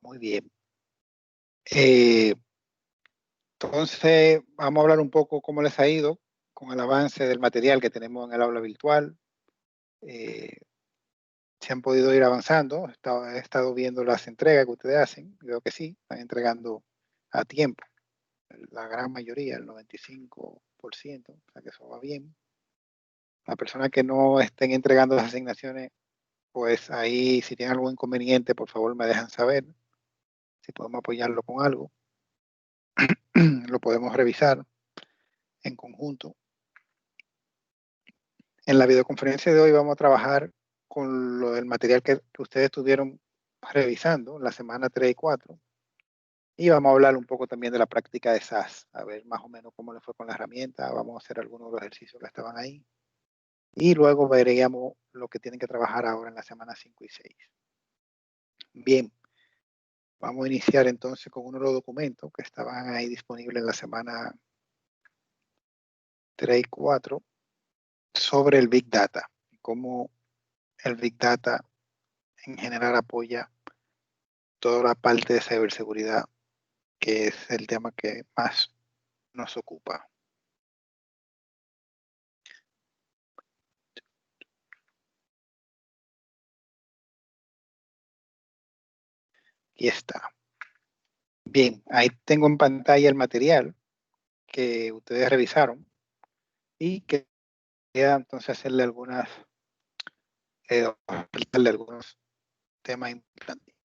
Muy bien. Entonces, vamos a hablar un poco cómo les ha ido con el avance del material que tenemos en el aula virtual. Se han podido ir avanzando. He estado viendo las entregas que ustedes hacen. Veo que sí, están entregando a tiempo. La gran mayoría, el 95%, o sea que eso va bien. Las personas que no estén entregando las asignaciones, pues ahí si tienen algún inconveniente, por favor me dejan saber. Si podemos apoyarlo con algo, lo podemos revisar en conjunto. En la videoconferencia de hoy vamos a trabajar con lo del material que ustedes estuvieron revisando la semana 3 y 4. Y vamos a hablar un poco también de la práctica de SAS, a ver más o menos cómo les fue con la herramienta. Vamos a hacer algunos de los ejercicios que estaban ahí. Y luego veríamos lo que tienen que trabajar ahora en la semana 5 y 6. Bien, vamos a iniciar entonces con uno de los documentos que estaban ahí disponibles en la semana 3 y 4 sobre el Big Data, cómo el Big Data en general apoya toda la parte de ciberseguridad, que es el tema que más nos ocupa. Aquí está. Bien, ahí tengo en pantalla el material que ustedes revisaron y que queda entonces hacerle algunos temas importantes.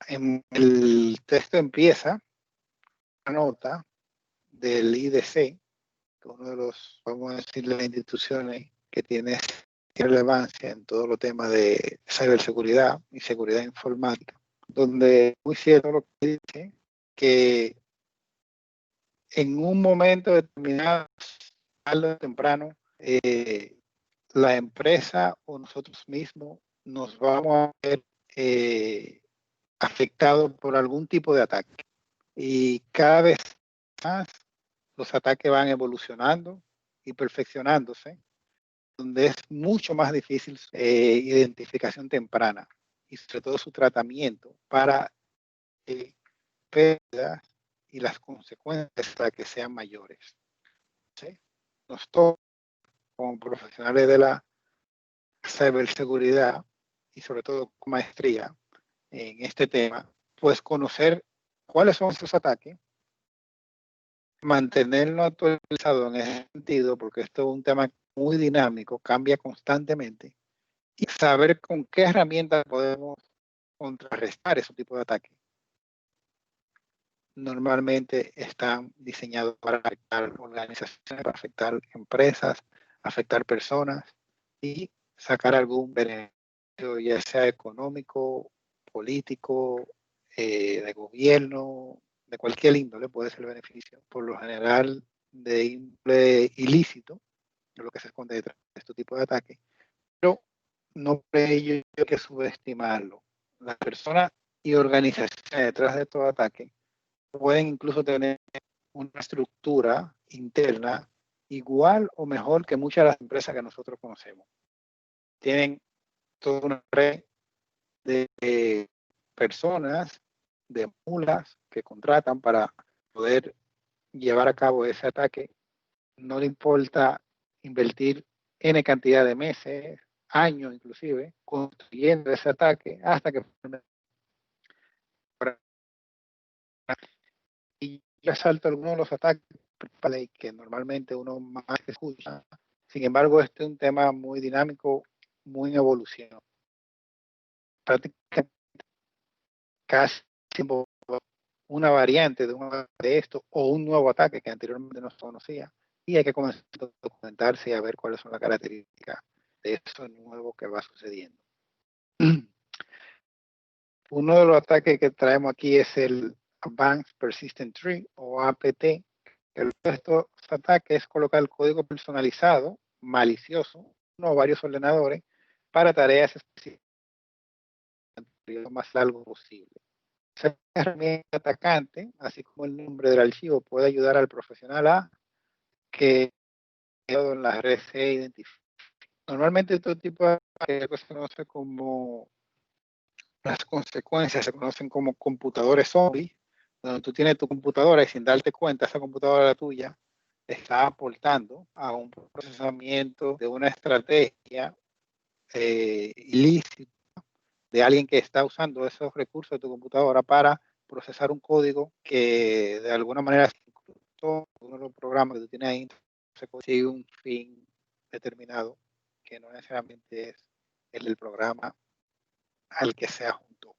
En el texto empieza una nota del IDC, que es uno de los, vamos a decir, las instituciones que tiene relevancia en todo los temas de ciberseguridad y seguridad informática, donde muy cierto lo que dice que en un momento determinado, tarde o temprano, la empresa o nosotros mismos nos vamos a ver afectados por algún tipo de ataque. Y cada vez más los ataques van evolucionando y perfeccionándose, donde es mucho más difícil identificación temprana y sobre todo su tratamiento para pérdidas y las consecuencias para que sean mayores. ¿Sí? Nos toca como profesionales de la ciberseguridad y sobre todo con maestría en este tema, pues conocer cuáles son esos ataques, mantenernos actualizados en ese sentido, porque esto es un tema muy dinámico, cambia constantemente, y saber con qué herramientas podemos contrarrestar ese tipo de ataques. Normalmente están diseñados para afectar organizaciones, para afectar empresas, afectar personas y sacar algún beneficio, ya sea económico, político, de gobierno, de cualquier índole puede ser el beneficio. Por lo general, de índole ilícito, de lo que se esconde detrás de este tipo de ataques, pero no por ello hay que subestimarlo. Las personas y organizaciones detrás de estos ataques pueden incluso tener una estructura interna igual o mejor que muchas de las empresas que nosotros conocemos. Tienen toda una red de personas, de mulas que contratan para poder llevar a cabo ese ataque. No le importa invertir N cantidad de meses, años inclusive, construyendo ese ataque hasta que y yo salto algunos de los ataques principales que normalmente uno más escucha. Sin embargo, este es un tema muy dinámico, muy en evolución. Prácticamente casi una variante de esto o un nuevo ataque que anteriormente no se conocía. Y hay que comenzar a documentarse y a ver cuáles son las características de eso nuevo que va sucediendo. Uno de los ataques que traemos aquí es el Advanced Persistent Tree o APT. El de estos ataques es colocar el código personalizado, malicioso, uno o varios ordenadores para tareas específicas lo más largo posible. Esa herramienta atacante, así como el nombre del archivo, puede ayudar al profesional a que en la red se identifique. Normalmente este tipo de ataques se conoce como las consecuencias se conocen como computadores zombies, donde tú tienes tu computadora y sin darte cuenta, esa computadora tuya está aportando a un procesamiento de una estrategia ilícita de alguien que está usando esos recursos de tu computadora para procesar un código que de alguna manera uno de los programas que tú tienes ahí se consigue un fin determinado que no necesariamente es el del programa al que se adjuntó.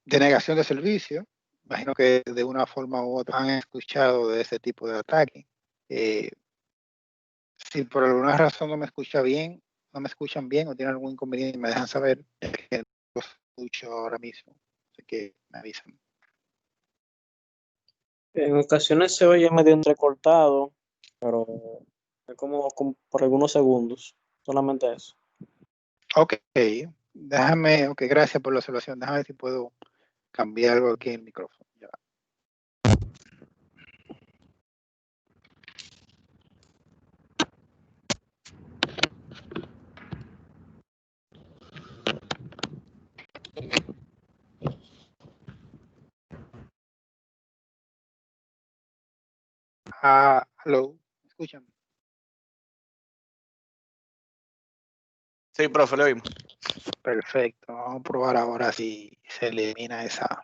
Denegación de servicio. Imagino que de una forma u otra han escuchado de ese tipo de ataque. Si por alguna razón no me escucha bien, no me escuchan bien o tienen algún inconveniente, me dejan saber que no los escucho ahora mismo. Así que me avisan. En ocasiones se oye medio entrecortado, pero es como por algunos segundos, solamente eso. Ok, déjame, ok, gracias por la observación. Déjame ver si puedo cambiar algo aquí en el micrófono. Ya. Hello, ¿me escuchan? Sí, profe, le oímos. Perfecto, vamos a probar ahora si se elimina esa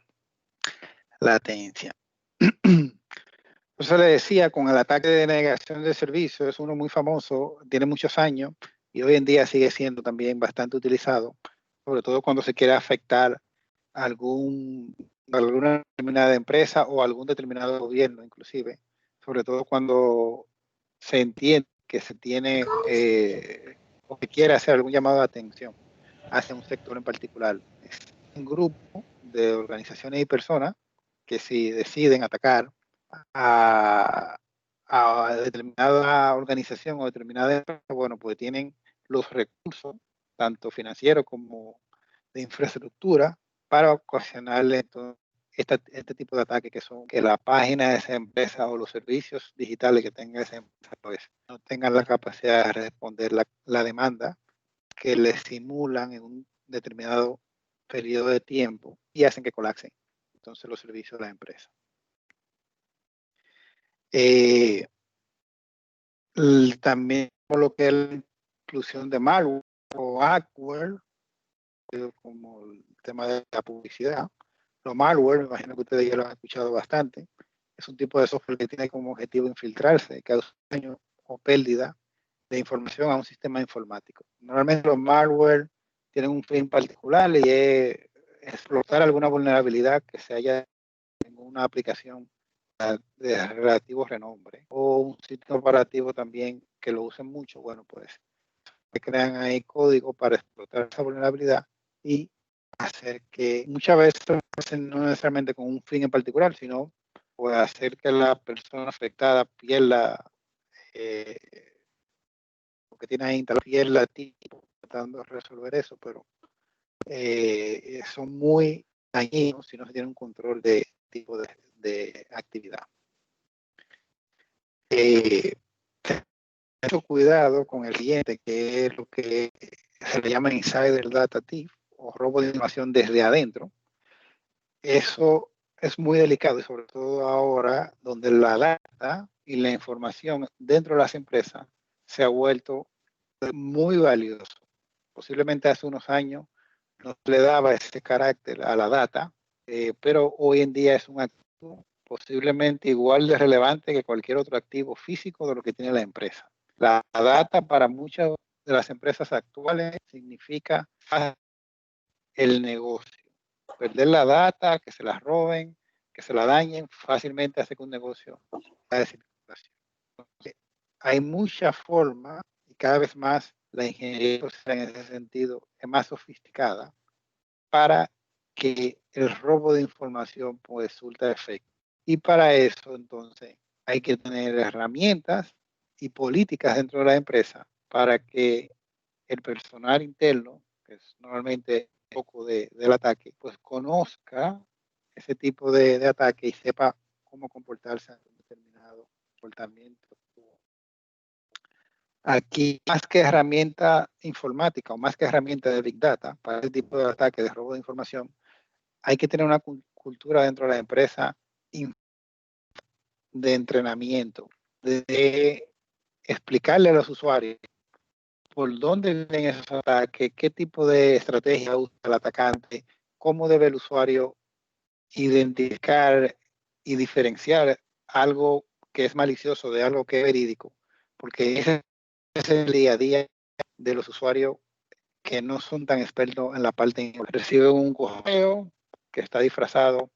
latencia. Entonces le decía, con el ataque de denegación de servicio, es uno muy famoso, tiene muchos años y hoy en día sigue siendo también bastante utilizado, sobre todo cuando se quiere afectar alguna determinada empresa o algún determinado gobierno, inclusive, sobre todo cuando se entiende que se tiene o que quiere hacer algún llamado de atención hacia un sector en particular. Es un grupo de organizaciones y personas que si deciden atacar a determinada organización o determinada empresa, bueno, pues tienen los recursos, tanto financieros como de infraestructura, para ocasionarle entonces este tipo de ataques que son que la página de esa empresa o los servicios digitales que tenga esa empresa pues, no tengan la capacidad de responder la demanda que le simulan en un determinado periodo de tiempo y hacen que colapsen entonces los servicios de la empresa. También por lo que es la inclusión de malware o adware, como el tema de la publicidad. Los malware, me imagino que ustedes ya lo han escuchado bastante, es un tipo de software que tiene como objetivo infiltrarse, causar daño o pérdida de información a un sistema informático. Normalmente los malware tienen un fin particular y es explotar alguna vulnerabilidad que se haya en una aplicación de relativo renombre o un sistema operativo también que lo usen mucho, bueno, pues se crean ahí código para explotar esa vulnerabilidad y hacer que muchas veces no necesariamente con un fin en particular, sino puede hacer que la persona afectada pierda lo que tiene ahí instalado, pierda tiempo tratando de resolver eso, pero son muy dañinos si no se tiene un control de tipo de actividad. Mucho cuidado con el cliente, que es lo que se le llama insider data thief o robo de información desde adentro. Eso es muy delicado y sobre todo ahora donde la data y la información dentro de las empresas se ha vuelto muy valioso. Posiblemente hace unos años no le daba ese carácter a la data, pero hoy en día es un activo posiblemente igual de relevante que cualquier otro activo físico de lo que tiene la empresa. La data para muchas de las empresas actuales significa el negocio. Perder la data, que se la roben, que se la dañen, fácilmente hace que un negocio vaya de circulación. Hay muchas formas y cada vez más la ingeniería en ese sentido es más sofisticada para que el robo de información pues surta efecto. Y para eso entonces hay que tener herramientas y políticas dentro de la empresa para que el personal interno, que es normalmente un poco del ataque, pues conozca ese tipo de ataque y sepa cómo comportarse en un determinado comportamiento Aquí, más que herramienta informática o más que herramienta de Big Data para este tipo de ataque de robo de información, hay que tener una cultura dentro de la empresa de entrenamiento, de explicarle a los usuarios por dónde vienen esos ataques, qué tipo de estrategia usa el atacante, cómo debe el usuario identificar y diferenciar algo que es malicioso de algo que es verídico, porque ese es el día a día de los usuarios que no son tan expertos en la parte. Reciben un correo que está disfrazado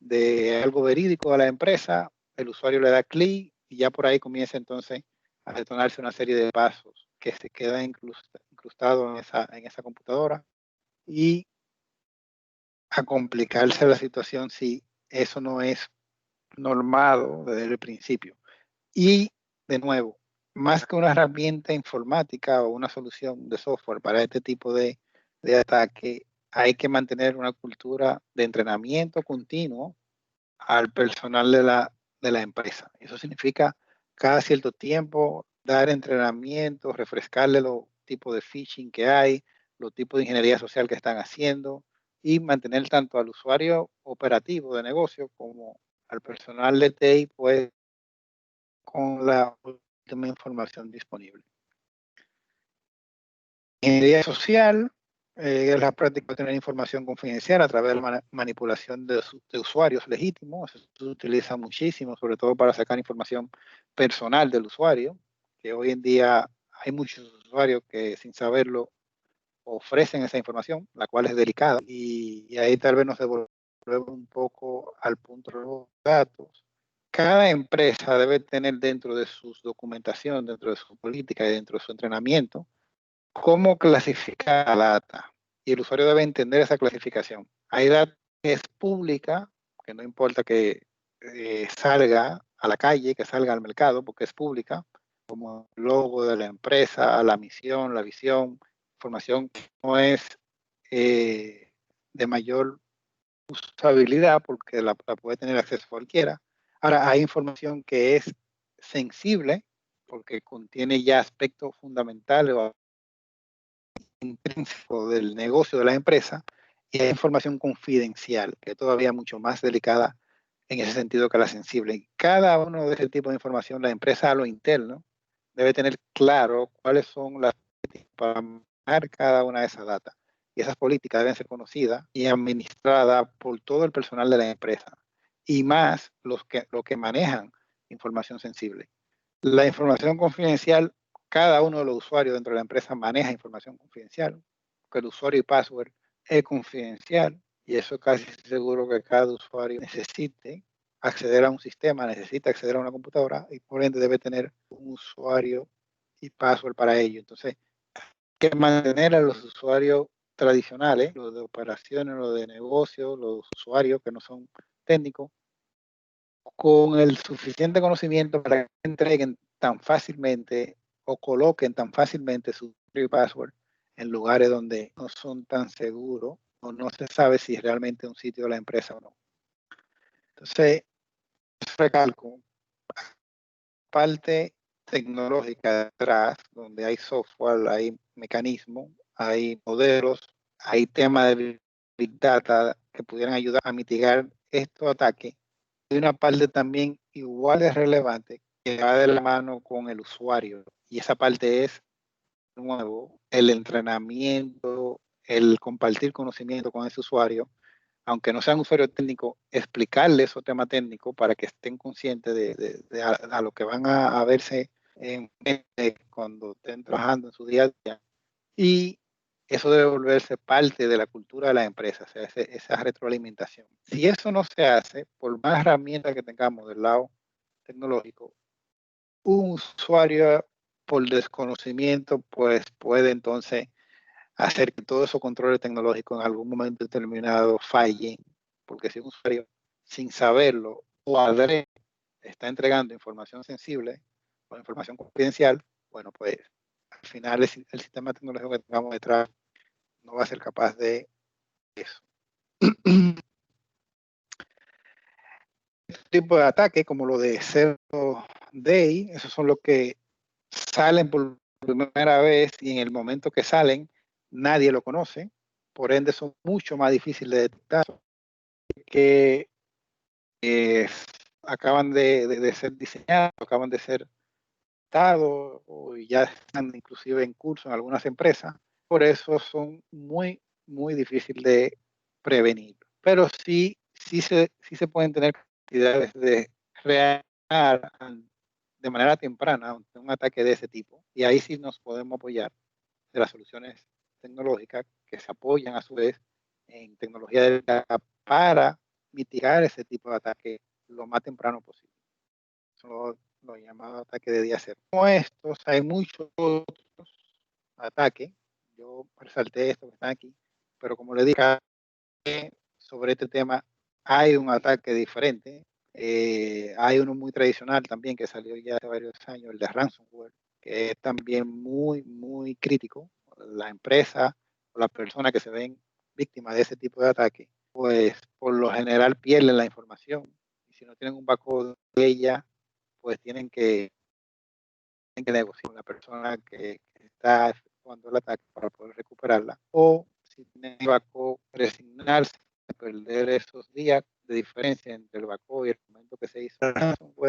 de algo verídico a la empresa, el usuario le da clic y ya por ahí comienza entonces a detonarse una serie de pasos que se quedan incrustados en esa computadora y a complicarse la situación si eso no es normado desde el principio. Y de nuevo, más que una herramienta informática o una solución de software para este tipo de ataque, hay que mantener una cultura de entrenamiento continuo al personal de la empresa. Eso significa cada cierto tiempo dar entrenamiento, refrescarle los tipos de phishing que hay, los tipos de ingeniería social que están haciendo y mantener tanto al usuario operativo de negocio como al personal de TI pues con la última información disponible. Ingeniería social es la práctica de tener información confidencial a través de la manipulación de usuarios legítimos. Eso se utiliza muchísimo, sobre todo para sacar información personal del usuario, que hoy en día hay muchos usuarios que sin saberlo ofrecen esa información, la cual es delicada. Y ahí tal vez nos devolvemos un poco al punto de los datos. Cada empresa debe tener dentro de su documentación, dentro de su política y dentro de su entrenamiento, cómo clasificar la data. Y el usuario debe entender esa clasificación. Hay data que es pública, que no importa que salga a la calle, que salga al mercado, porque es pública, como el logo de la empresa, la misión, la visión, información que no es de mayor usabilidad, porque la puede tener acceso cualquiera. Ahora, hay información que es sensible, porque contiene ya aspectos fundamentales o intrínseco del negocio de la empresa, y hay información confidencial, que es todavía mucho más delicada en ese sentido que la sensible. Y cada uno de ese tipo de información, la empresa a lo interno debe tener claro cuáles son las políticas para manejar cada una de esas datas. Y esas políticas deben ser conocidas y administradas por todo el personal de la empresa, y más los que manejan información sensible. La información confidencial, cada uno de los usuarios dentro de la empresa maneja información confidencial, porque el usuario y password es confidencial, y eso casi seguro que cada usuario necesite acceder a un sistema, necesita acceder a una computadora, y por ende debe tener un usuario y password para ello. Entonces, hay que mantener a los usuarios tradicionales, los de operaciones, los de negocio, los usuarios que no son técnicos, con el suficiente conocimiento para que entreguen tan fácilmente o coloquen tan fácilmente su password en lugares donde no son tan seguros o no se sabe si es realmente un sitio de la empresa o no. Entonces, recalco, parte tecnológica detrás, donde hay software, hay mecanismos, hay modelos, hay temas de Big Data que pudieran ayudar a mitigar estos ataques. Hay una parte también igual de relevante que va de la mano con el usuario, y esa parte es, de nuevo, el entrenamiento, el compartir conocimiento con ese usuario, aunque no sean usuarios técnicos, explicarles esos temas técnicos para que estén conscientes de a lo que van a verse en cuando estén trabajando en su día a día. Y eso debe volverse parte de la cultura de la empresa, o sea, esa retroalimentación. Si eso no se hace, por más herramientas que tengamos del lado tecnológico, un usuario por desconocimiento pues puede entonces hacer que todos esos controles tecnológicos en algún momento determinado fallen, porque si un usuario sin saberlo o adrede está entregando información sensible o información confidencial, bueno, pues al final el sistema tecnológico que tengamos detrás no va a ser capaz de eso. Este tipo de ataque, como lo de Zero Day, esos son los que salen por primera vez y en el momento que salen nadie lo conoce, por ende son mucho más difíciles de detectar, que acaban de ser diseñados, acaban de ser testados o ya están inclusive en curso en algunas empresas. Por eso son muy, muy difíciles de prevenir. Pero sí se pueden tener capacidades de reaccionar de manera temprana ante un ataque de ese tipo. Y ahí sí nos podemos apoyar de las soluciones tecnológicas que se apoyan a su vez en tecnología de para mitigar ese tipo de ataque lo más temprano posible. Son los llamados ataques de día cero. Como estos, hay muchos otros ataques. Yo resalté estos que están aquí, pero como le dije, sobre este tema hay un ataque diferente. Hay uno muy tradicional también que salió ya hace varios años, el de ransomware, que es también muy, muy crítico. La empresa o las personas que se ven víctimas de ese tipo de ataque, pues por lo general pierden la información. Y si no tienen un backup de ella, pues tienen que negociar con la persona que está efectuando el ataque para poder recuperarla. O si tienen el backup, resignarse a perder esos días de diferencia entre el backup y el momento que se hizo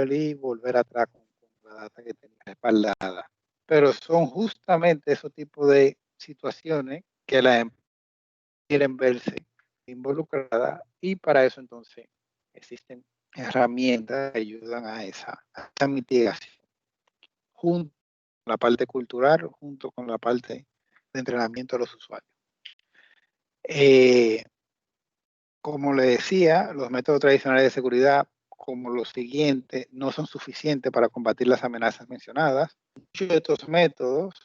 y volver atrás con la data que tenía respaldada. Pero son justamente esos tipos de situaciones que la empresa quieren verse involucrada y para eso entonces existen herramientas que ayudan a esa mitigación junto con la parte cultural, junto con la parte de entrenamiento de los usuarios. Como le decía, los métodos tradicionales de seguridad, como los siguientes, no son suficientes para combatir las amenazas mencionadas. Muchos de estos métodos,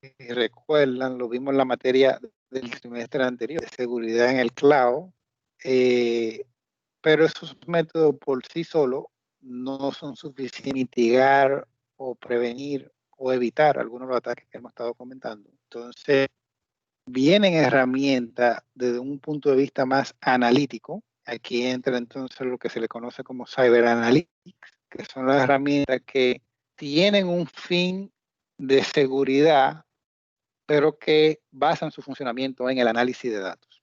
si recuerdan, lo vimos en la materia del trimestre anterior, de seguridad en el cloud, pero esos métodos por sí solos no son suficientes para mitigar o prevenir o evitar algunos de los ataques que hemos estado comentando. Entonces, vienen herramientas desde un punto de vista más analítico. Aquí entra entonces lo que se le conoce como Cyber Analytics, que son las herramientas que tienen un fin de seguridad, pero que basan su funcionamiento en el análisis de datos.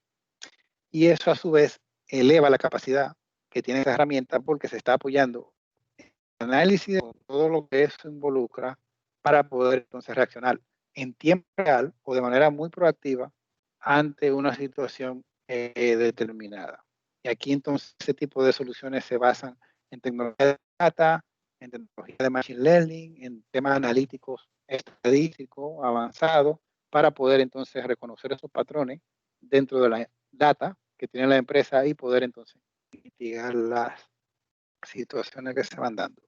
Y eso a su vez eleva la capacidad que tiene esa herramienta porque se está apoyando en el análisis de todo lo que eso involucra para poder entonces reaccionar en tiempo real o de manera muy proactiva ante una situación determinada. Y aquí entonces ese tipo de soluciones se basan en tecnología de data, en tecnología de machine learning, en temas analíticos estadísticos avanzados para poder entonces reconocer esos patrones dentro de la data que tiene la empresa y poder entonces mitigar las situaciones que se van dando.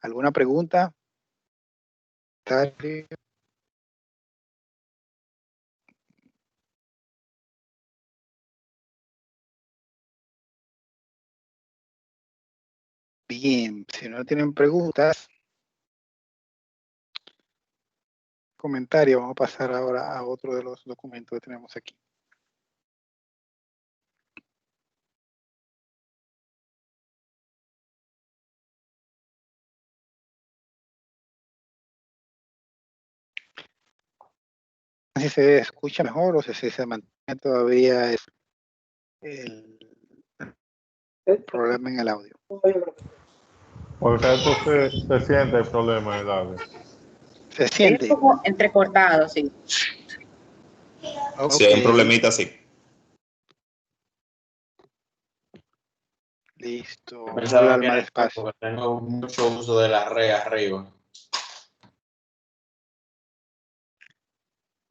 ¿Alguna pregunta? Bien, si no tienen preguntas, comentarios, vamos a pasar ahora a otro de los documentos que tenemos aquí. Si se escucha mejor o si se mantiene todavía el problema en el audio. Porque esto se siente el problema en el audio. Se siente. Es como entrecortado, sí. Okay. Si hay un problemita, sí. Listo. Pensaba Hablar que más era despacio. porque tengo mucho uso de la red arriba.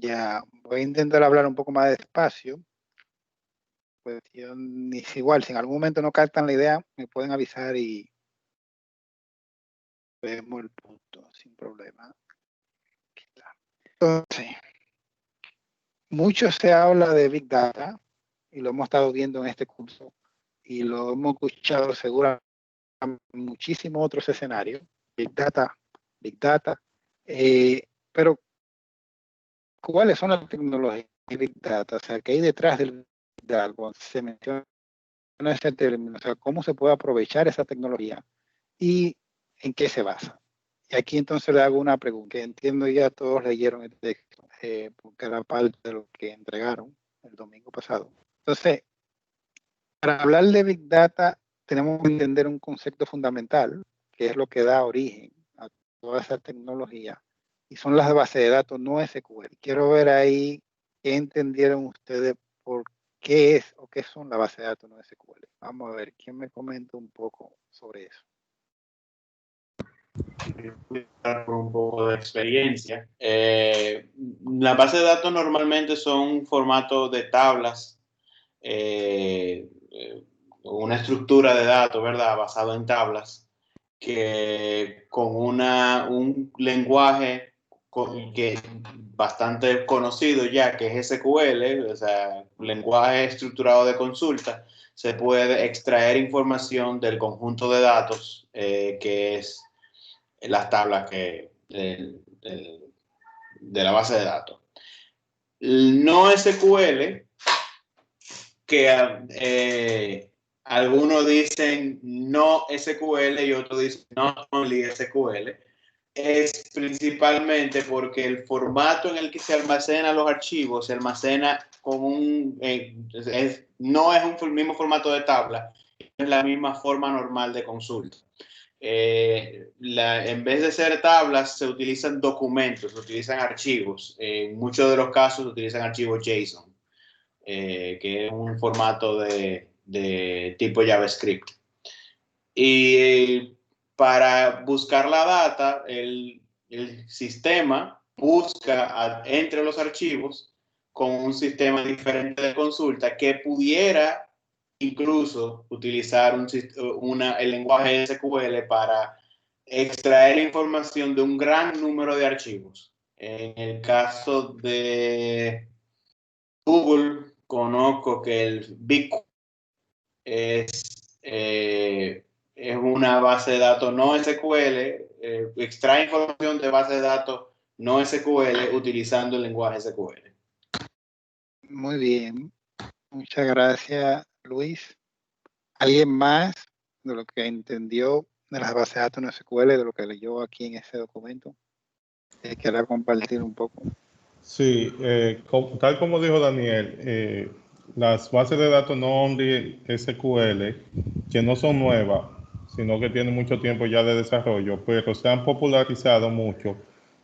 Ya, voy a intentar hablar un poco más despacio. Pues es igual, si en algún momento no captan la idea, me pueden avisar y vemos el punto sin problema. Entonces, mucho se habla de Big Data y lo hemos estado viendo en este curso y lo hemos escuchado seguramente en muchísimos otros escenarios. Big Data, Big Data. Pero, ¿cuáles son las tecnologías de Big Data? O sea, ¿qué hay detrás del Big Data? Cuando se menciona ese término, o sea, ¿cómo se puede aprovechar esa tecnología y en qué se basa? Y aquí entonces le hago una pregunta, que entiendo ya todos leyeron el texto, porque era parte de lo que entregaron el domingo pasado. Entonces, para hablar de Big Data, tenemos que entender un concepto fundamental, que es lo que da origen a toda esa tecnología, y son las bases de datos no SQL. Quiero ver ahí qué entendieron ustedes por qué es o qué son las bases de datos no SQL. Vamos a ver, ¿quién me comenta un poco sobre eso? Por un poco de experiencia. Las bases de datos normalmente son un formato de tablas, una estructura de datos, ¿verdad? Basado en tablas, que con un lenguaje que es bastante conocido ya, que es SQL, o sea, lenguaje estructurado de consulta, se puede extraer información del conjunto de datos que es las tablas de la base de datos. No SQL, que algunos dicen no SQL y otros dicen no only SQL, es principalmente porque el formato en el que se almacenan los archivos se almacena con no es el mismo formato de tabla, es la misma forma normal de consulta. En vez de ser tablas, se utilizan documentos, se utilizan archivos. En muchos de los casos se utilizan archivos JSON, que es un formato de tipo JavaScript. Y para buscar la data, el sistema busca entre los archivos con un sistema diferente de consulta que pudiera incluso utilizar el lenguaje SQL para extraer información de un gran número de archivos. En el caso de Google, conozco que el BigQuery es una base de datos no SQL, extrae información de base de datos no SQL utilizando el lenguaje SQL. Muy bien, muchas gracias, Luis. ¿Alguien más de lo que entendió de las bases de datos no SQL, de lo que leyó aquí en ese documento, quiera compartir un poco? Sí, tal como dijo Daniel, las bases de datos no only SQL, que no son nuevas, sino que tienen mucho tiempo ya de desarrollo, pero se han popularizado mucho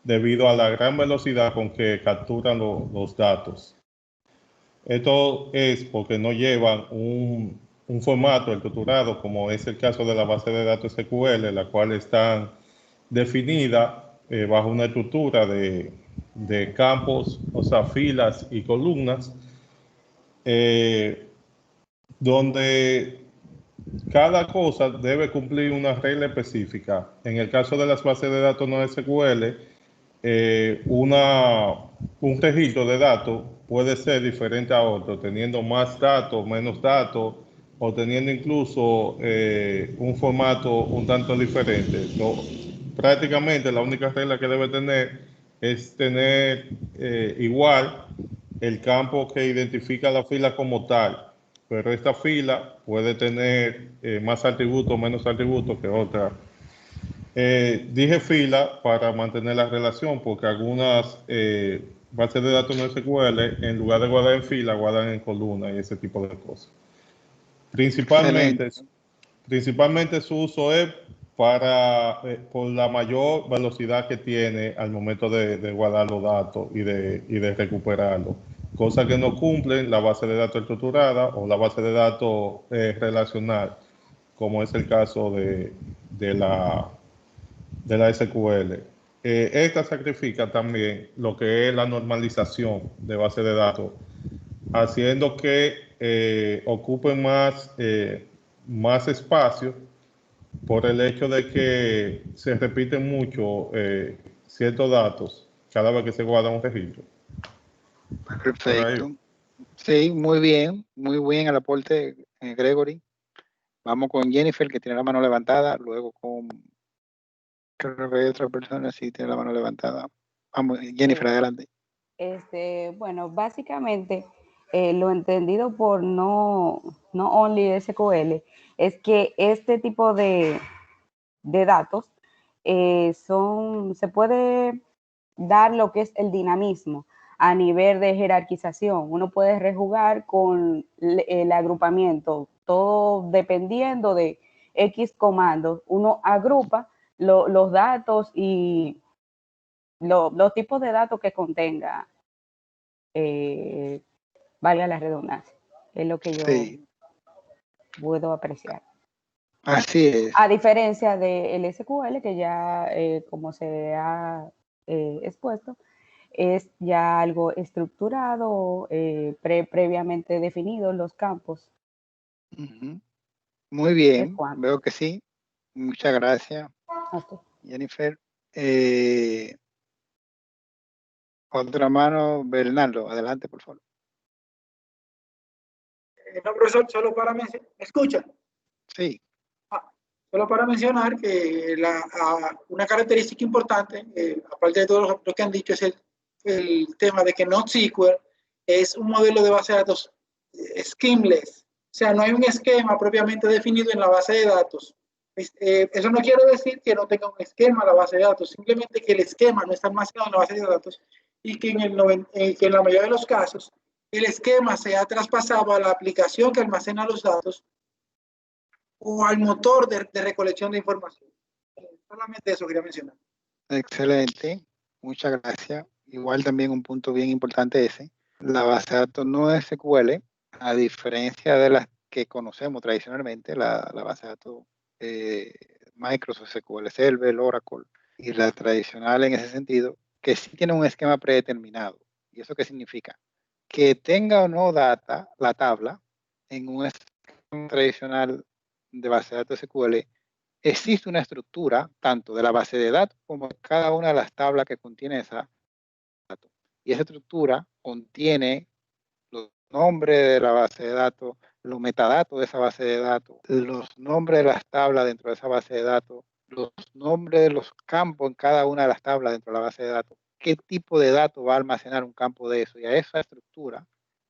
debido a la gran velocidad con que capturan los datos. Esto es porque no llevan un formato estructurado, como es el caso de la base de datos SQL, la cual están definidas bajo una estructura de campos, o sea, filas y columnas, donde cada cosa debe cumplir una regla específica. En el caso de las bases de datos no SQL, un registro de datos puede ser diferente a otro, teniendo más datos, menos datos, o teniendo incluso un formato un tanto diferente. Prácticamente la única regla que debe tener es tener igual el campo que identifica la fila como tal, pero esta fila puede tener más atributos o menos atributos que otra. Dije fila para mantener la relación, porque algunas bases de datos no SQL, en lugar de guardar en fila, guardan en columna y ese tipo de cosas. Principalmente su uso es por la mayor velocidad que tiene al momento de guardar los datos y de recuperarlos, cosa que no cumplen la base de datos estructurada o la base de datos relacional, como es el caso de la SQL. Esta sacrifica también lo que es la normalización de base de datos, haciendo que ocupen más espacio por el hecho de que se repiten mucho ciertos datos cada vez que se guarda un registro. Perfecto. Sí, muy bien el aporte, Gregory. Vamos con Jennifer, que tiene la mano levantada, luego creo que hay otra persona sí tiene la mano levantada. Vamos, Jennifer, adelante. Bueno, básicamente lo entendido por no only SQL es que este tipo de datos se puede dar lo que es el dinamismo a nivel de jerarquización. Uno puede rejugar con el agrupamiento, todo dependiendo de X comandos. Uno agrupa los datos y los tipos de datos que contenga, valga la redundancia, es lo que yo puedo apreciar. Así es. A diferencia del SQL, que ya, como se ha expuesto, es ya algo estructurado, previamente definido los campos. Muy bien, veo que sí. Muchas gracias, Jennifer. Otra mano, Bernardo, adelante, por favor. No, profesor, solo para mencionar, ¿me escuchan? Sí. Solo para mencionar que una característica importante, aparte de todo lo que han dicho, es el tema de que NoSQL es un modelo de base de datos schemaless. O sea, no hay un esquema propiamente definido en la base de datos. Eso no quiere decir que no tenga un esquema la base de datos, simplemente que el esquema no está almacenado en la base de datos y que en la mayoría de los casos el esquema se ha traspasado a la aplicación que almacena los datos o al motor de recolección de información. Solamente eso quería mencionar. Excelente, muchas gracias. Igual también un punto bien importante ese. La base de datos no es SQL, a diferencia de las que conocemos tradicionalmente, la base de datos Microsoft SQL Server, Oracle, y la tradicional en ese sentido, que sí tiene un esquema predeterminado. ¿Y eso qué significa? Que tenga o no data, la tabla, en un esquema tradicional de base de datos SQL, existe una estructura tanto de la base de datos como de cada una de las tablas que contiene esa datos. Y esa estructura contiene los nombres de la base de datos, los metadatos de esa base de datos, los nombres de las tablas dentro de esa base de datos, los nombres de los campos en cada una de las tablas dentro de la base de datos, qué tipo de datos va a almacenar un campo de eso. Y a esa estructura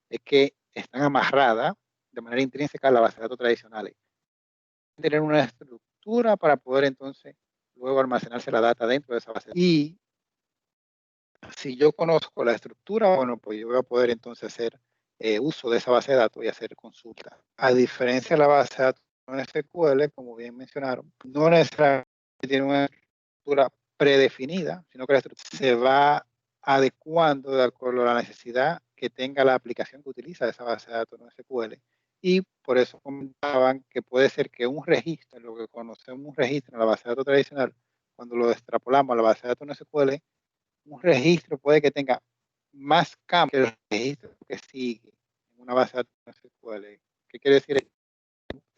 es que están amarradas de manera intrínseca a la base de datos tradicionales. Tener una estructura para poder entonces luego almacenarse la data dentro de esa base. Y si yo conozco la estructura, bueno, pues yo voy a poder entonces hacer uso de esa base de datos y hacer consulta. A diferencia de la base de datos en SQL, como bien mencionaron, no necesariamente tiene una estructura predefinida, sino que la estructura se va adecuando de acuerdo a la necesidad que tenga la aplicación que utiliza esa base de datos en SQL. Y por eso comentaban que puede ser que un registro, lo que conocemos un registro en la base de datos tradicional, cuando lo extrapolamos a la base de datos en SQL, un registro puede que tenga más campos que el registro que sigue en una base de datos SQL. ¿Qué quiere decir?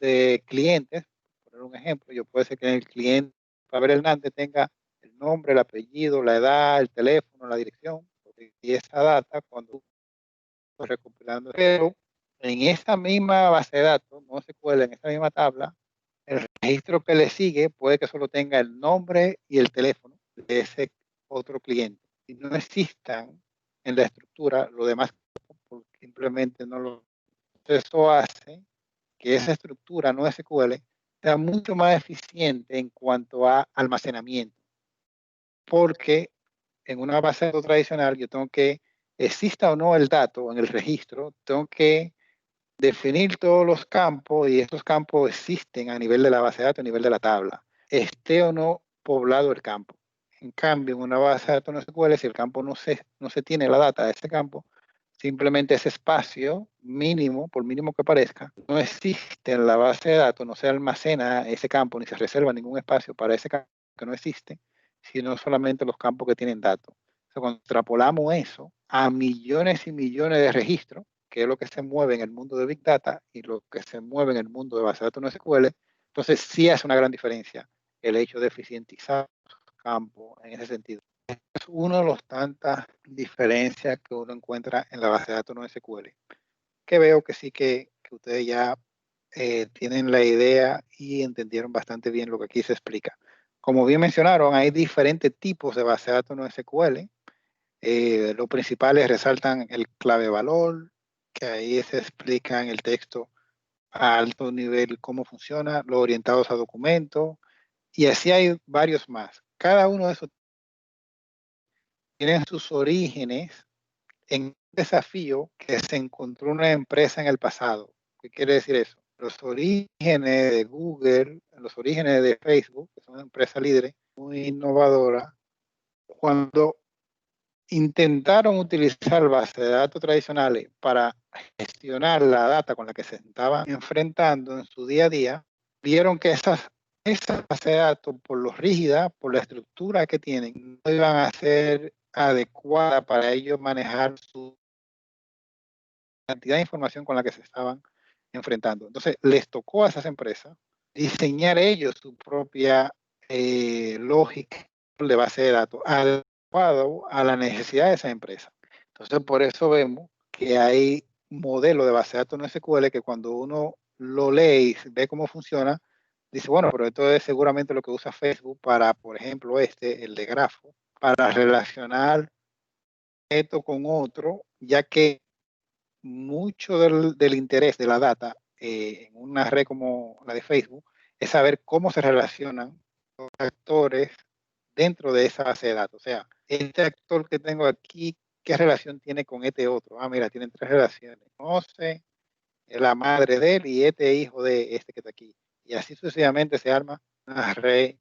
De clientes, por poner un ejemplo, yo puede ser que el cliente Faber Hernández tenga el nombre, el apellido, la edad, el teléfono, la dirección, y esa data cuando estoy recopilando, pero en esa misma base de datos, no SQL, en esa misma tabla, el registro que le sigue puede que solo tenga el nombre y el teléfono de ese otro cliente y no existan en la estructura lo demás porque simplemente no lo. Eso hace que esa estructura no SQL sea mucho más eficiente en cuanto a almacenamiento, porque en una base de datos tradicional yo tengo que, exista o no el dato en el registro, tengo que definir todos los campos y estos campos existen a nivel de la base de datos, a nivel de la tabla, esté o no poblado el campo. En cambio, en una base de datos no SQL, si el campo no se tiene la data de ese campo, simplemente ese espacio mínimo, por mínimo que parezca, no existe en la base de datos, no se almacena ese campo, ni se reserva ningún espacio para ese campo que no existe, sino solamente los campos que tienen datos. Entonces, cuando extrapolamos eso a millones y millones de registros, que es lo que se mueve en el mundo de Big Data y lo que se mueve en el mundo de base de datos no SQL, entonces sí hace una gran diferencia el hecho de eficientizar los campos en ese sentido. Es una de las tantas diferencias que uno encuentra en la base de datos no SQL, que veo que sí que ustedes ya tienen la idea y entendieron bastante bien lo que aquí se explica. Como bien mencionaron, hay diferentes tipos de base de datos no SQL. Los principales resaltan el clave valor, que ahí se explica en el texto a alto nivel cómo funciona, los orientados a documentos, y así hay varios más. cada uno de esos tienen sus orígenes en un desafío que se encontró una empresa en el pasado. ¿Qué quiere decir eso? Los orígenes de Google, los orígenes de Facebook, que son una empresa líder, muy innovadora, cuando intentaron utilizar bases de datos tradicionales para gestionar la data con la que se estaban enfrentando en su día a día, vieron que esas bases de datos, por lo rígida, por la estructura que tienen, no iban a ser adecuadas para ellos manejar su cantidad de información con la que se estaban enfrentando. Entonces, les tocó a esas empresas diseñar ellos su propia lógica de base de datos adecuado a la necesidad de esa empresa. Entonces, por eso vemos que hay modelos de base de datos no SQL que cuando uno lo lee y ve cómo funciona, dice, bueno, pero esto es seguramente lo que usa Facebook para, por ejemplo, el de grafo, para relacionar esto con otro, ya que mucho del interés de la data en una red como la de Facebook es saber cómo se relacionan los actores dentro de esa base de datos. O sea, este actor que tengo aquí, ¿qué relación tiene con este otro? Ah, mira, tienen 3 relaciones. Conoce la madre de él y este hijo de este que está aquí. Y así sucesivamente se arma una red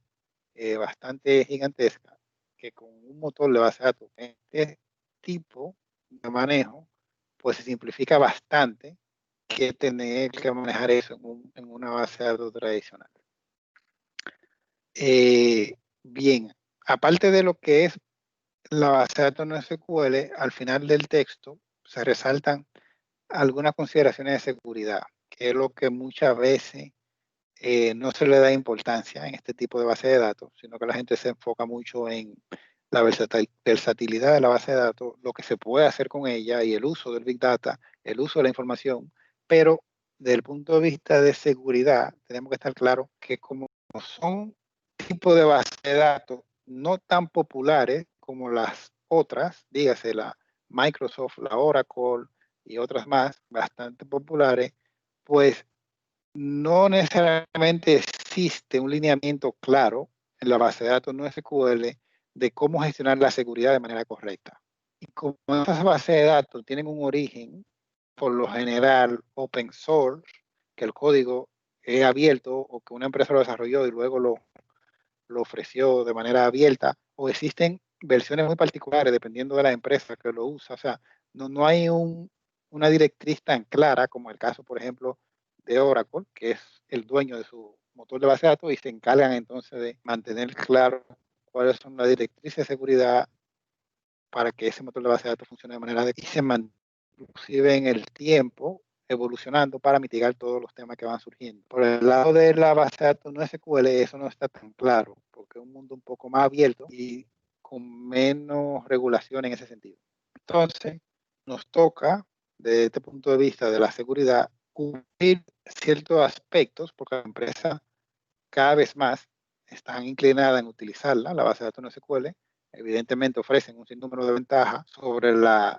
bastante gigantesca que con un motor de base de datos este tipo de manejo pues se simplifica bastante que tener que manejar eso en una base de datos tradicional. Bien, aparte de lo que es la base de datos no SQL, al final del texto se resaltan algunas consideraciones de seguridad, que es lo que muchas veces no se le da importancia en este tipo de base de datos, sino que la gente se enfoca mucho en la versatilidad de la base de datos, lo que se puede hacer con ella y el uso del Big Data, el uso de la información, pero desde el punto de vista de seguridad, tenemos que estar claros que como son tipos de base de datos no tan populares como las otras, dígase la Microsoft, la Oracle y otras más, bastante populares, pues no necesariamente existe un lineamiento claro en la base de datos no SQL de cómo gestionar la seguridad de manera correcta. Y como estas bases de datos tienen un origen, por lo general, open source, que el código es abierto o que una empresa lo desarrolló y luego lo ofreció de manera abierta, o existen versiones muy particulares dependiendo de la empresa que lo usa. O sea, no hay una directriz tan clara como el caso, por ejemplo, de Oracle, que es el dueño de su motor de base de datos y se encargan entonces de mantener claro cuáles son las directrices de seguridad para que ese motor de base de datos funcione de manera adecuada y se mantenga inclusive en el tiempo evolucionando para mitigar todos los temas que van surgiendo. Por el lado de la base de datos no SQL, eso no está tan claro, porque es un mundo un poco más abierto y con menos regulación en ese sentido. Entonces, nos toca, desde este punto de vista de la seguridad, cubrir ciertos aspectos, porque la empresa cada vez más están inclinadas en utilizarla, la base de datos no SQL, evidentemente ofrecen un sinnúmero de ventajas sobre las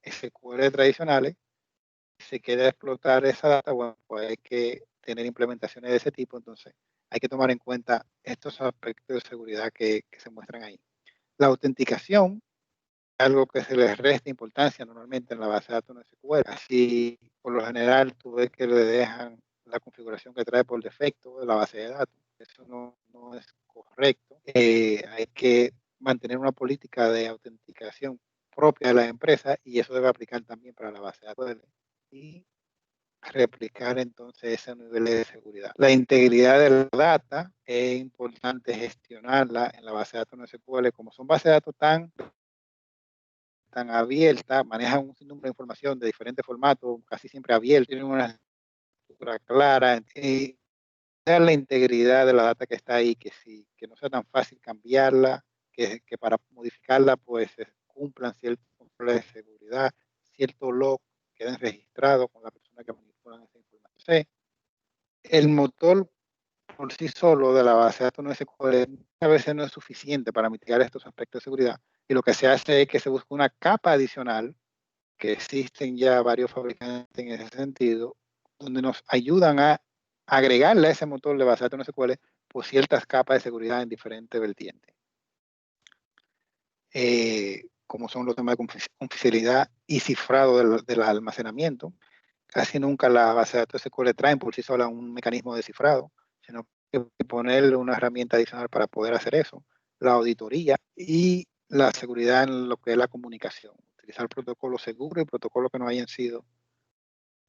SQL tradicionales. Si se quiere explotar esa data, bueno, pues hay que tener implementaciones de ese tipo, entonces hay que tomar en cuenta estos aspectos de seguridad que se muestran ahí. La autenticación es algo que se les resta importancia normalmente en la base de datos no SQL. Así, por lo general, tú ves que le dejan la configuración que trae por defecto de la base de datos. Eso no es correcto. Hay que mantener una política de autenticación propia de la empresa y eso debe aplicar también para la base de datos y replicar entonces ese nivel de seguridad. La integridad de la data es importante gestionarla en la base de datos no SQL. Como son bases de datos tan abiertas, manejan un sinnúmero de información de diferentes formatos, casi siempre abiertos, tienen una estructura clara. La integridad de la data que está ahí, que no sea tan fácil cambiarla, que para modificarla pues cumplan ciertos controles de seguridad, ciertos logs queden registrados con la persona que manipulan esa información. El motor por sí solo de la base de datos no SQL a veces no es suficiente para mitigar estos aspectos de seguridad y lo que se hace es que se busca una capa adicional, que existen ya varios fabricantes en ese sentido, donde nos ayudan a agregarle a ese motor de base de datos no SQL por ciertas capas de seguridad en diferentes vertientes. como son los temas de confidencialidad y cifrado del almacenamiento. Casi nunca la base de datos SQL traen por sí sola un mecanismo de cifrado, sino que ponerle una herramienta adicional para poder hacer eso, la auditoría y la seguridad en lo que es la comunicación, utilizar protocolos seguros y protocolos que no hayan sido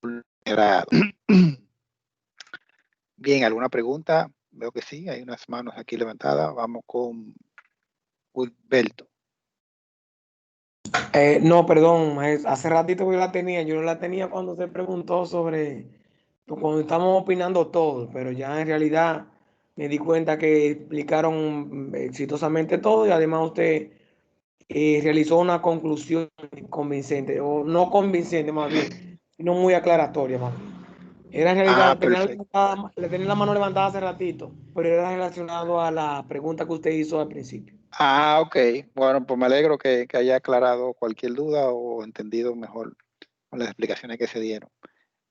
vulnerados. Bien, ¿alguna pregunta? Veo que sí, hay unas manos aquí levantadas. Vamos con Wilberto. No, perdón, hace ratito que yo no la tenía cuando se preguntó sobre, cuando estamos opinando todos, pero ya en realidad me di cuenta que explicaron exitosamente todo y además usted realizó una conclusión convincente, o no convincente más bien, sino muy aclaratoria más bien. Era en realidad, le tenía la mano levantada hace ratito, pero era relacionado a la pregunta que usted hizo al principio. Ok. Bueno, pues me alegro que haya aclarado cualquier duda o entendido mejor con las explicaciones que se dieron.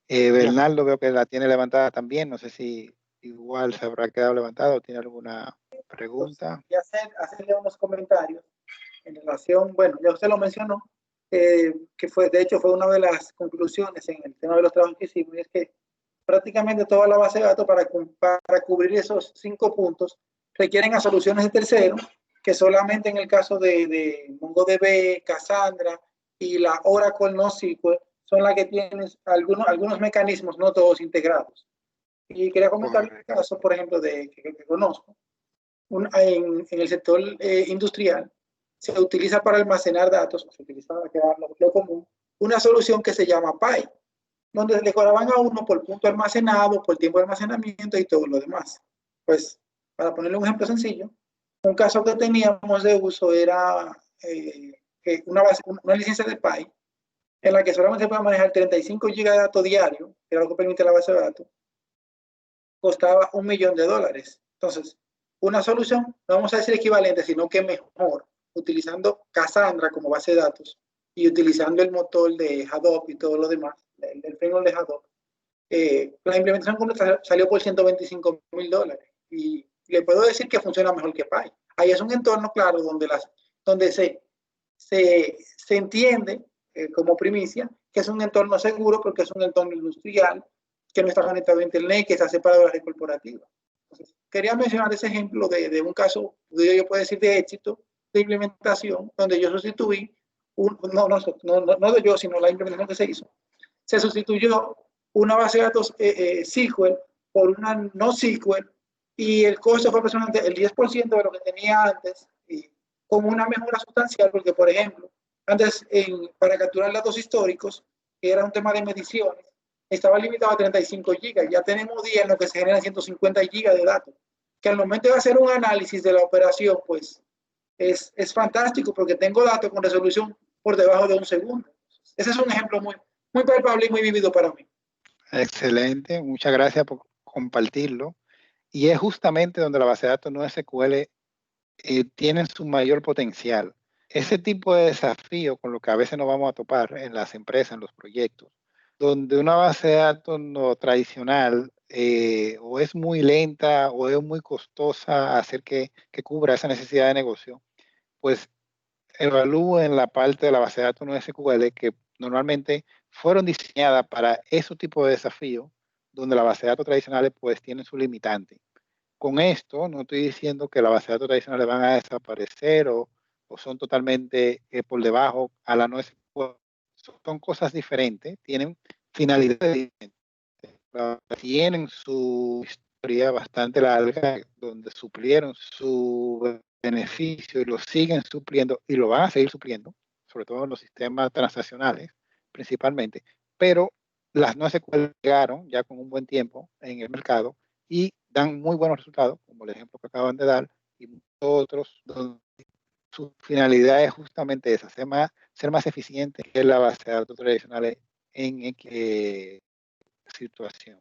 Bernardo veo que la tiene levantada también. No sé si igual se habrá quedado levantado o tiene alguna pregunta. Y hacerle unos comentarios en relación, bueno, ya usted lo mencionó, que de hecho fue una de las conclusiones en el tema de los trabajos que hicimos, y es que prácticamente toda la base de datos para cubrir esos 5 puntos requieren a soluciones de terceros, que solamente en el caso de MongoDB, Cassandra y la Oracle NoSQL son las que tienen algunos mecanismos, no todos integrados. Y quería comentar el caso, por ejemplo, que conozco. En el sector industrial se utiliza para almacenar datos, se utiliza para quedar lo común, una solución que se llama PI, donde le cobraban a uno por punto almacenado, por tiempo de almacenamiento y todo lo demás. Pues, para ponerle un ejemplo sencillo, un caso que teníamos de uso era una licencia de PI en la que solamente se puede manejar 35 GB de datos diarios, que era lo que permite la base de datos, costaba $1 millón. Entonces, una solución, no vamos a decir equivalente, sino que mejor, utilizando Cassandra como base de datos y utilizando el motor de Hadoop y todo lo demás, el framework de Hadoop, la implementación completa salió por $125,000 y le puedo decir que funciona mejor que PI. Ahí es un entorno claro donde se entiende como primicia que es un entorno seguro porque es un entorno industrial que no está conectado a internet, que está separado de la red corporativa. Entonces, quería mencionar ese ejemplo de un caso, yo puedo decir, de éxito de implementación, donde yo sustituí, no de yo, sino la implementación que se hizo. Se sustituyó una base de datos SQL por una NoSQL y el costo fue aproximadamente el 10% de lo que tenía antes, y con una mejora sustancial, porque, por ejemplo, antes para capturar datos históricos, que era un tema de mediciones, estaba limitado a 35 GB. Ya tenemos días en los que se generan 150 GB de datos, que al momento de hacer un análisis de la operación, pues es fantástico porque tengo datos con resolución por debajo de 1 segundo. Ese es un ejemplo muy palpable y muy vivido para mí. Excelente, muchas gracias por compartirlo. Y es justamente donde la base de datos no SQL tienen su mayor potencial. Ese tipo de desafío con lo que a veces nos vamos a topar en las empresas, en los proyectos, donde una base de datos no tradicional o es muy lenta o es muy costosa hacer que cubra esa necesidad de negocio, pues evalúen la parte de la base de datos no SQL que normalmente fueron diseñadas para ese tipo de desafíos, donde las bases de datos tradicionales pues tienen su limitante. Con esto no estoy diciendo que las bases de datos tradicionales van a desaparecer o son totalmente por debajo a la no SQL. Son cosas diferentes, tienen finalidades diferentes, tienen su historia bastante larga donde suplieron su beneficio y lo siguen supliendo y lo van a seguir supliendo, sobre todo en los sistemas transaccionales principalmente, pero las no SQL llegaron ya con un buen tiempo en el mercado y dan muy buenos resultados, como el ejemplo que acaban de dar, y muchos otros donde su finalidad es justamente esa, ser más eficiente que la base de datos tradicionales en situación.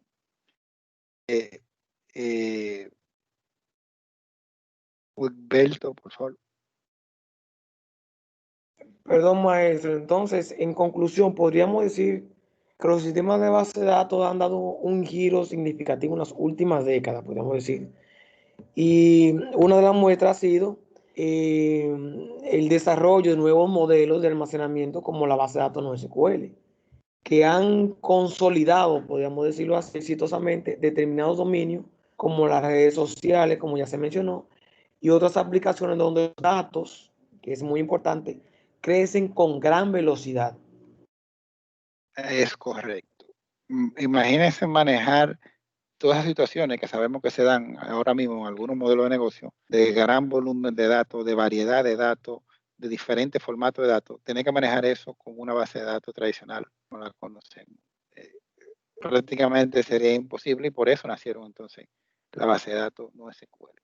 Wilberto, por favor. Perdón, maestro. Entonces, en conclusión, podríamos decir que los sistemas de base de datos han dado un giro significativo en las últimas décadas, podríamos decir. Y una de las muestras ha sido el desarrollo de nuevos modelos de almacenamiento como la base de datos NoSQL, que han consolidado, podríamos decirlo así, exitosamente, determinados dominios como las redes sociales, como ya se mencionó, y otras aplicaciones donde los datos, que es muy importante, crecen con gran velocidad. Es correcto. Imagínense manejar todas esas situaciones que sabemos que se dan ahora mismo en algunos modelos de negocio, de gran volumen de datos, de variedad de datos, de diferentes formatos de datos. Tener que manejar eso con una base de datos tradicional, como la conocemos. Prácticamente sería imposible y por eso nacieron entonces la base de datos NoSQL.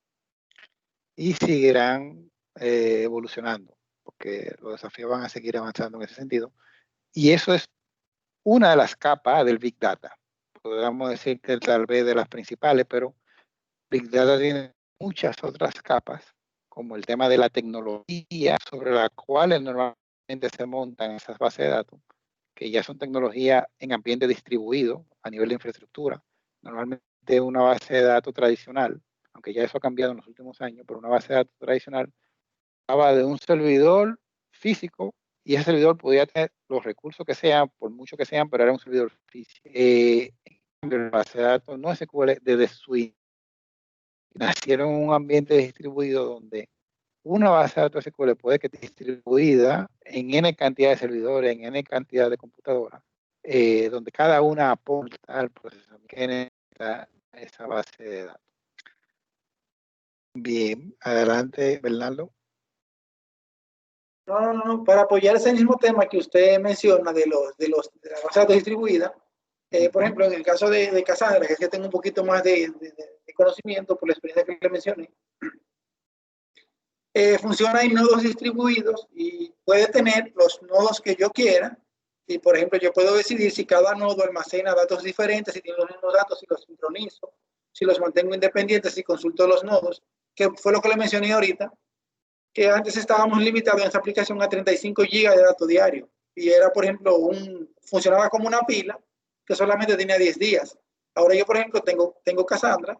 Y seguirán evolucionando, porque los desafíos van a seguir avanzando en ese sentido. Y eso es una de las capas del Big Data. Podríamos decir que tal vez de las principales, pero Big Data tiene muchas otras capas, como el tema de la tecnología sobre la cual normalmente se montan esas bases de datos, que ya son tecnologías en ambiente distribuido a nivel de infraestructura. Normalmente una base de datos tradicional, aunque ya eso ha cambiado en los últimos años, pero una base de datos tradicional hablaba de un servidor físico y ese servidor podía tener los recursos que sean, por mucho que sean, pero era un servidor físico. En cambio, la base de datos NoSQL desde su nacieron en un ambiente distribuido donde una base de datos SQL puede que esté distribuida en N cantidad de servidores, en N cantidad de computadoras, donde cada una aporta al procesamiento que necesita esa base de datos. Bien, adelante, Bernardo. No, para apoyar ese mismo tema que usted menciona de la base de datos distribuida, por ejemplo, en el caso de Cassandra, que es que tengo un poquito más de conocimiento por la experiencia que le mencioné, funciona en nodos distribuidos y puede tener los nodos que yo quiera. Y, por ejemplo, yo puedo decidir si cada nodo almacena datos diferentes, si tiene los mismos datos, si los sincronizo, si los mantengo independientes, si consulto los nodos, que fue lo que le mencioné ahorita, que antes estábamos limitados en esta aplicación a 35 GB de datos diarios. Y era, por ejemplo, funcionaba como una pila que solamente tenía 10 días. Ahora yo, por ejemplo, tengo Cassandra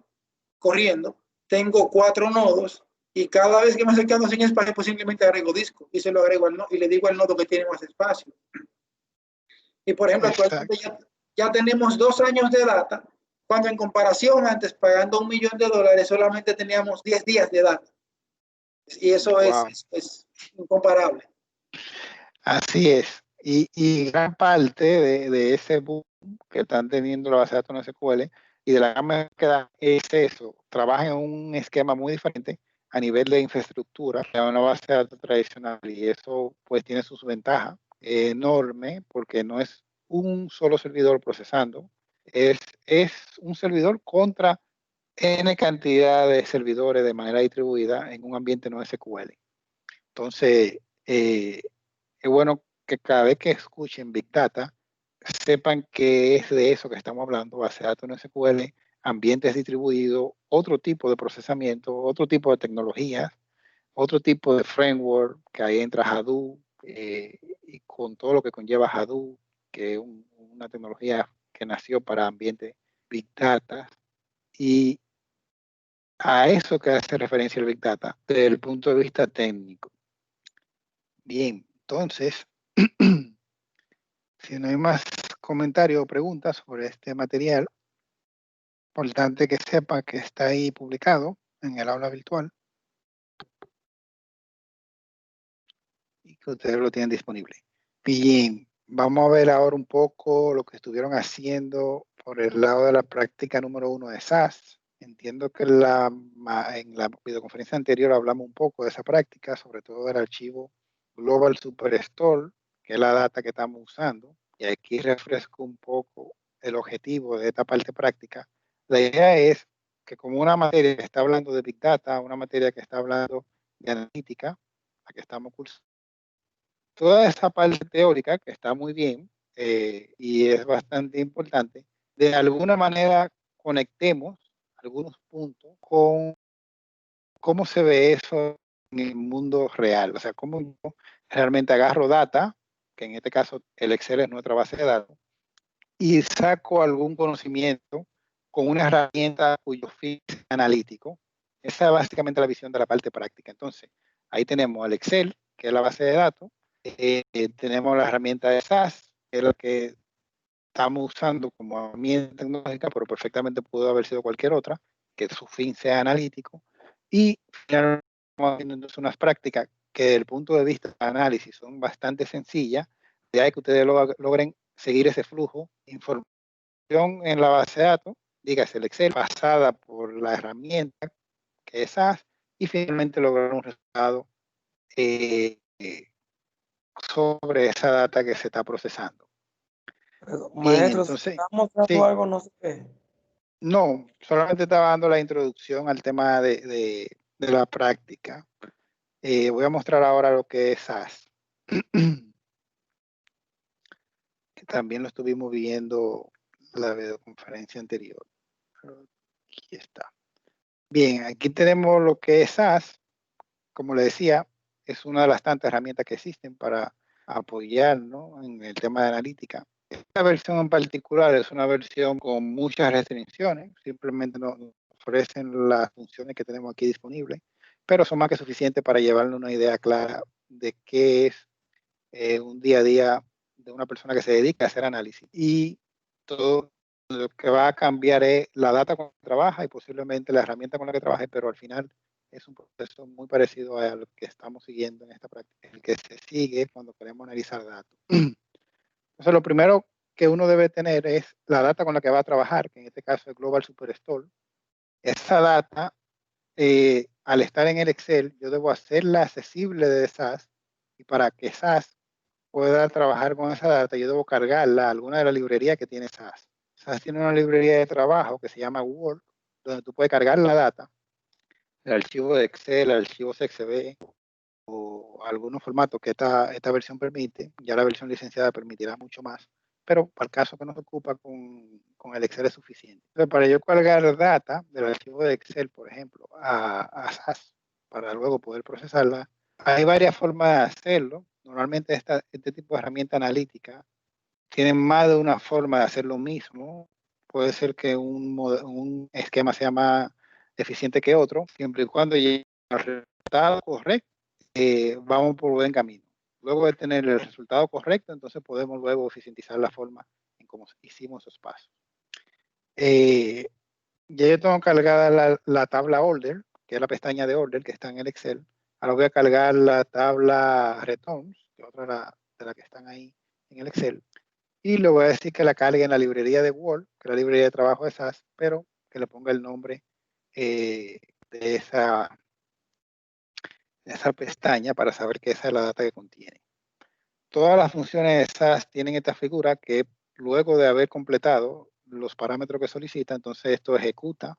corriendo, tengo 4 nodos, y cada vez que me estoy quedando sin espacio, pues simplemente agrego disco y se lo agrego y le digo al nodo que tiene más espacio. Y por ejemplo, actualmente ya tenemos 2 años de data, cuando en comparación antes, pagando $1 millón, solamente teníamos 10 días de data. Y eso wow. es incomparable. Así es. Y gran parte de ese boom que están teniendo la base de datos NoSQL y de la gama que da es eso. Trabaja en un esquema muy diferente a nivel de infraestructura que una base de datos tradicional, y eso pues tiene sus ventajas enormes, porque no es un solo servidor procesando, es un servidor contra N cantidad de servidores de manera distribuida en un ambiente NoSQL. Entonces, es bueno que cada vez que escuchen Big Data, sepan que es de eso que estamos hablando, base de datos NoSQL, ambientes distribuidos, otro tipo de procesamiento, otro tipo de tecnologías, otro tipo de framework, que ahí entra Hadoop, y con todo lo que conlleva Hadoop, que es una tecnología que nació para ambientes Big Data, y a eso que hace referencia el Big Data desde el punto de vista técnico. Bien, entonces, si no hay más comentarios o preguntas sobre este material, importante que sepa que está ahí publicado en el aula virtual y que ustedes lo tienen disponible. Bien, vamos a ver ahora un poco lo que estuvieron haciendo por el lado de la práctica número 1 de SAS. Entiendo que en la videoconferencia anterior hablamos un poco de esa práctica, sobre todo del archivo Global Superstore, que es la data que estamos usando. Y aquí refresco un poco el objetivo de esta parte práctica. La idea es que como una materia que está hablando de Big Data, una materia que está hablando de analítica, la que estamos cursando, toda esa parte teórica, que está muy bien y es bastante importante, de alguna manera conectemos algunos puntos con cómo se ve eso en el mundo real. O sea, cómo yo realmente agarro data, que en este caso el Excel es nuestra base de datos, y saco algún conocimiento con una herramienta cuyo fin es analítico. Esa es básicamente la visión de la parte práctica. Entonces, Ahí tenemos el Excel, que es la base de datos. Tenemos la herramienta de SAS, que es la que estamos usando como herramienta tecnológica, pero perfectamente pudo haber sido cualquier otra, que su fin sea analítico. Y finalmente estamos haciendo entonces unas prácticas que desde el punto de vista de análisis son bastante sencillas, de ahí que ustedes logren seguir ese flujo, información en la base de datos, dígase el Excel, pasada por la herramienta que es SAS, y finalmente lograr un resultado sobre esa data que se está procesando. Maestro, entonces, si está mostrando sí. algo, no sé qué. No, solamente estaba dando la introducción al tema de la práctica. Voy a mostrar ahora lo que es SAS. Que también lo estuvimos viendo en la videoconferencia anterior. Aquí está. Bien, aquí tenemos lo que es SAS. Como le decía, es una de las tantas herramientas que existen para apoyar, ¿no?, en el tema de analítica. Esta versión en particular es una versión con muchas restricciones, simplemente nos ofrecen las funciones que tenemos aquí disponibles, pero son más que suficientes para llevarle una idea clara de qué es un día a día de una persona que se dedica a hacer análisis. Y todo lo que va a cambiar es la data con la que trabaja y posiblemente la herramienta con la que trabaje, pero al final es un proceso muy parecido a lo que estamos siguiendo en esta práctica, el que se sigue cuando queremos analizar datos. Entonces, lo primero que uno debe tener es la data con la que va a trabajar, que en este caso es Global Superstore. Esa data, al estar en el Excel, yo debo hacerla accesible de SAS, y para que SAS pueda trabajar con esa data, yo debo cargarla a alguna de las librerías que tiene SAS. SAS tiene una librería de trabajo que se llama Word, donde tú puedes cargar la data, el archivo de Excel, el archivo CSV o algunos formatos que esta versión permite. Ya la versión licenciada permitirá mucho más, pero para el caso que nos ocupa con el Excel es suficiente. Entonces, para yo cargar data del archivo de Excel, por ejemplo, a SAS, para luego poder procesarla, hay varias formas de hacerlo. Normalmente este tipo de herramienta analítica tienen más de una forma de hacer lo mismo. Puede ser que un esquema sea más eficiente que otro, siempre y cuando llegue al resultado correcto, vamos por buen camino. Luego de tener el resultado correcto, entonces podemos luego eficientizar la forma en cómo hicimos esos pasos. Ya yo tengo cargada la tabla Order, que es la pestaña de Order que está en el Excel. Ahora voy a cargar la tabla Returns, que es otra de las que están ahí en el Excel. Y le voy a decir que la cargue en la librería de Word, que es la librería de trabajo de SAS, pero que le ponga el nombre de esa pestaña para saber que esa es la data que contiene. Todas las funciones de SAS tienen esta figura que luego de haber completado los parámetros que solicita, entonces esto ejecuta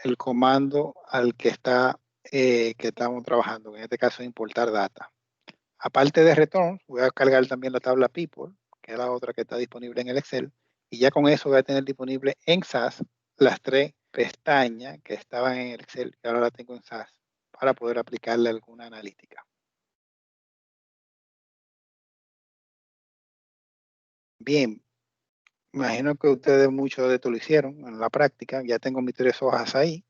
el comando al que estamos trabajando, en este caso importar data. Aparte de return, voy a cargar también la tabla people, que es la otra que está disponible en el Excel, y ya con eso voy a tener disponible en SAS las 3 pestañas que estaban en el Excel, y ahora la tengo en SAS para poder aplicarle alguna analítica. Bien, imagino que ustedes muchos de esto lo hicieron en la práctica, ya tengo mis 3 hojas ahí.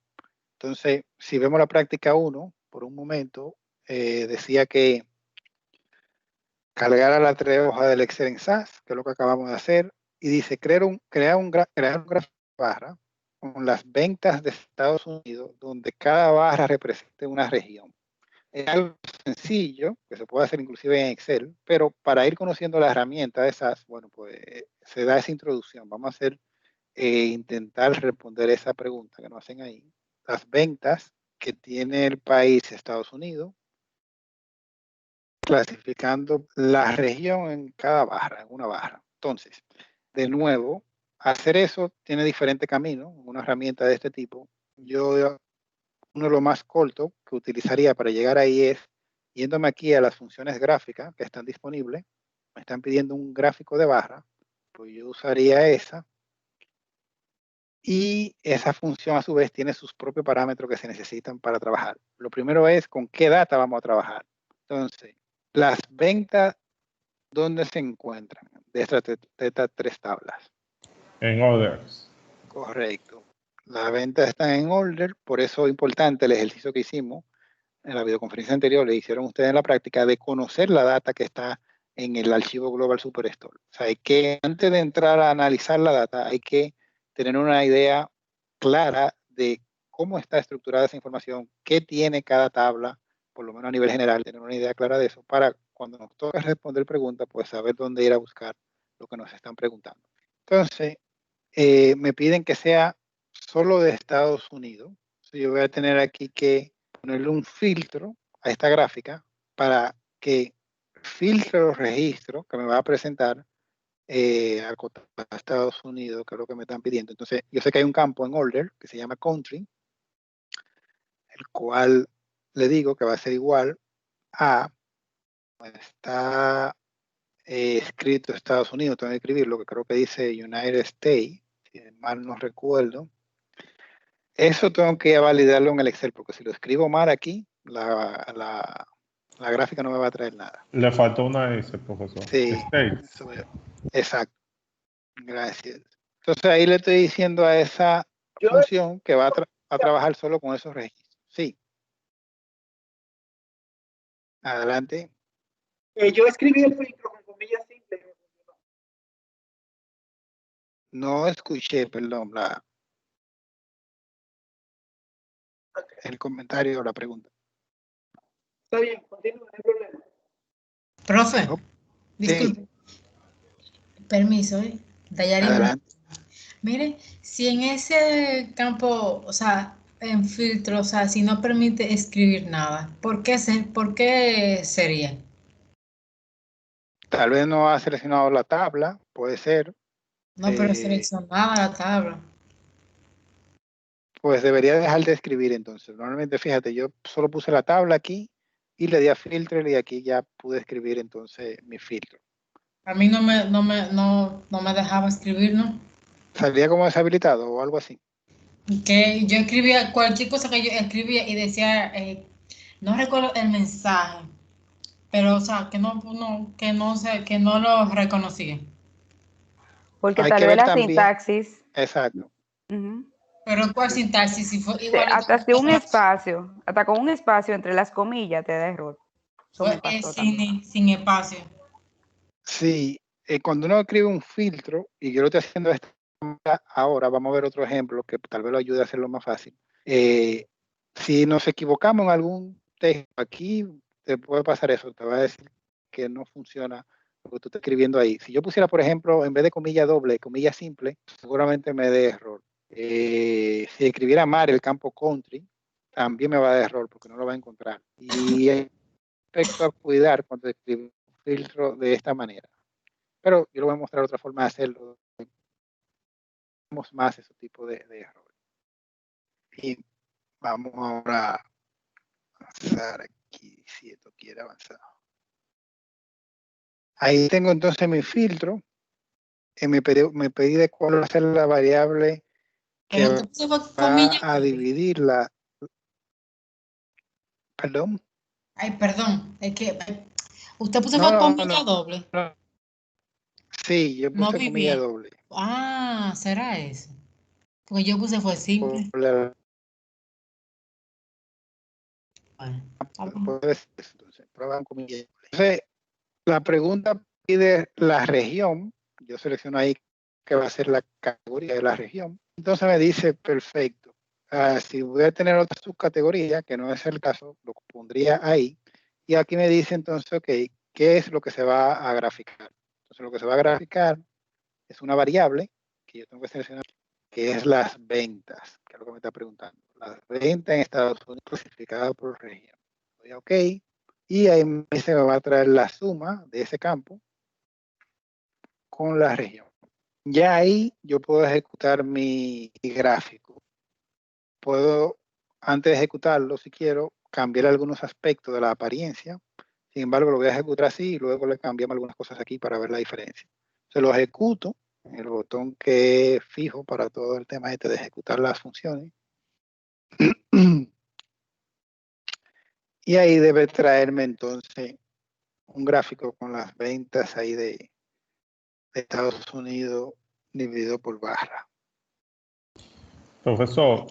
Entonces, si vemos la práctica 1, por un momento, decía que cargar a las 3 hojas del Excel en SAS, que es lo que acabamos de hacer, y dice crear un gráfico de barra con las ventas de Estados Unidos, donde cada barra represente una región. Es algo sencillo, que se puede hacer inclusive en Excel, pero para ir conociendo la herramienta de SAS, bueno, pues se da esa introducción. Vamos a intentar responder esa pregunta que nos hacen ahí. Las ventas que tiene el país Estados Unidos, clasificando la región en cada barra, en una barra. Entonces, de nuevo, hacer eso tiene diferentes caminos. Una herramienta de este tipo, uno de los más cortos que utilizaría para llegar ahí es yéndome aquí a las funciones gráficas que están disponibles. Me están pidiendo un gráfico de barra, pues yo usaría esa. Y esa función a su vez tiene sus propios parámetros que se necesitan para trabajar. Lo primero es con qué data vamos a trabajar. Entonces, las ventas, ¿dónde se encuentran? De estas 3 tablas. En orders. Correcto. Las ventas están en order, por eso es importante el ejercicio que hicimos en la videoconferencia anterior, le hicieron ustedes en la práctica de conocer la data que está en el archivo Global Superstore. O sea, hay que, antes de entrar a analizar la data, hay que tener una idea clara de cómo está estructurada esa información, qué tiene cada tabla, por lo menos a nivel general, tener una idea clara de eso, para cuando nos toque responder preguntas, pues saber dónde ir a buscar lo que nos están preguntando. Entonces, me piden que sea solo de Estados Unidos. Entonces, yo voy a tener aquí que ponerle un filtro a esta gráfica para que filtre los registros que me va a presentar a Estados Unidos, que es lo que me están pidiendo. Entonces, yo sé que hay un campo en order que se llama country, el cual le digo que va a ser igual a, está escrito Estados Unidos, tengo que escribirlo, que creo que dice United States, si mal no recuerdo. Eso tengo que validarlo en el Excel, porque si lo escribo mal aquí, la gráfica no me va a traer nada. Le faltó una S, profesor. Sí, States. exacto. Gracias. Entonces ahí le estoy diciendo a esa función que va a trabajar solo con esos registros. Sí. Adelante. Yo escribí el filtro con comillas simples. No escuché, perdón, el comentario o la pregunta. Está bien, continúa, no hay problema. Profe, No. disculpe. Permiso, Dayarin. Adelante. Mire, si en ese campo, o sea, en filtro, o sea, si no permite escribir nada, ¿por qué sería? Tal vez no ha seleccionado la tabla, puede ser. No, pero seleccionada la tabla. Pues debería dejar de escribir entonces. Normalmente, fíjate, yo solo puse la tabla aquí y le di a filtro y aquí ya pude escribir entonces mi filtro. A mí no me dejaba escribir, ¿no? ¿Salía como deshabilitado o algo así? Que yo escribía cualquier cosa que yo escribía y decía, no recuerdo el mensaje, pero o sea, que no lo reconocía. Porque Hay tal que vez ver la también. sintaxis. Exacto. Pero ¿cuál sintaxis? Si fue igual. Hasta si un espacio, hasta con un espacio entre las comillas te da error. Eso me pasó también. Sin espacio. Sí, cuando uno escribe un filtro, y yo lo estoy haciendo de esta manera, ahora vamos a ver otro ejemplo que tal vez lo ayude a hacerlo más fácil. Si nos equivocamos en algún texto aquí, te puede pasar eso, te va a decir que no funciona lo que tú estás escribiendo ahí. Si yo pusiera, por ejemplo, en vez de comilla doble, comilla simple, seguramente me dé error. Si escribiera mal el campo country, también me va a dar error porque no lo va a encontrar. Y respecto a cuidar cuando escribo un filtro de esta manera. Pero yo le voy a mostrar otra forma de hacerlo. Tenemos más ese tipo de errores. Y vamos ahora a avanzar aquí, si esto quiere avanzar. Ahí tengo entonces mi filtro. Me pedí de cuál va a ser la variable que va a dividirla. ¿Perdón? Ay, perdón, es que usted puso comilla doble. No. Sí, yo puse no comilla doble. Ah, ¿será eso? Porque yo puse fue simple. Bueno, entonces, prueban comilla doble. Entonces, la pregunta pide la región. Yo selecciono ahí que va a ser la categoría de la región. Entonces me dice, perfecto. Si voy a tener otra subcategoría, que no es el caso, lo pondría ahí. Y aquí me dice entonces, ok, ¿qué es lo que se va a graficar? Entonces lo que se va a graficar es una variable que yo tengo que seleccionar, que es las ventas, que es lo que me está preguntando. Las ventas en Estados Unidos clasificadas por región. Doy a OK. Y ahí se me va a traer la suma de ese campo con la región. Ya ahí yo puedo ejecutar mi gráfico. Puedo, antes de ejecutarlo, si quiero, cambiar algunos aspectos de la apariencia. Sin embargo, lo voy a ejecutar así y luego le cambiamos algunas cosas aquí para ver la diferencia. Se lo ejecuto, el botón que es fijo para todo el tema este de ejecutar las funciones. Y ahí debe traerme entonces un gráfico con las ventas ahí de Estados Unidos dividido por barra. Profesor,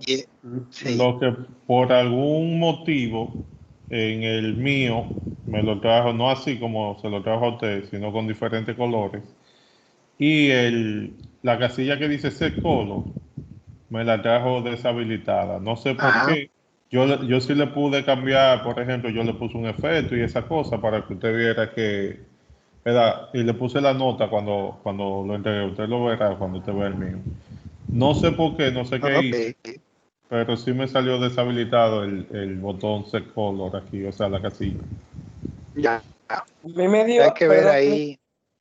Sí. lo que por algún motivo en el mío me lo trajo no así como se lo trajo a usted, sino con diferentes colores. Y la casilla que dice Set Color me la trajo deshabilitada. No sé por qué. Yo sí le pude cambiar, por ejemplo, yo le puse un efecto y esa cosa para que usted viera que, ¿verdad? Y le puse la nota cuando lo entregué. Usted lo verá cuando usted vea el mío. No sé por qué, no sé qué hice, pero sí me salió deshabilitado el botón Set Color aquí, o sea, la casilla. Ya. A mí me dio, Hay que ver ahí.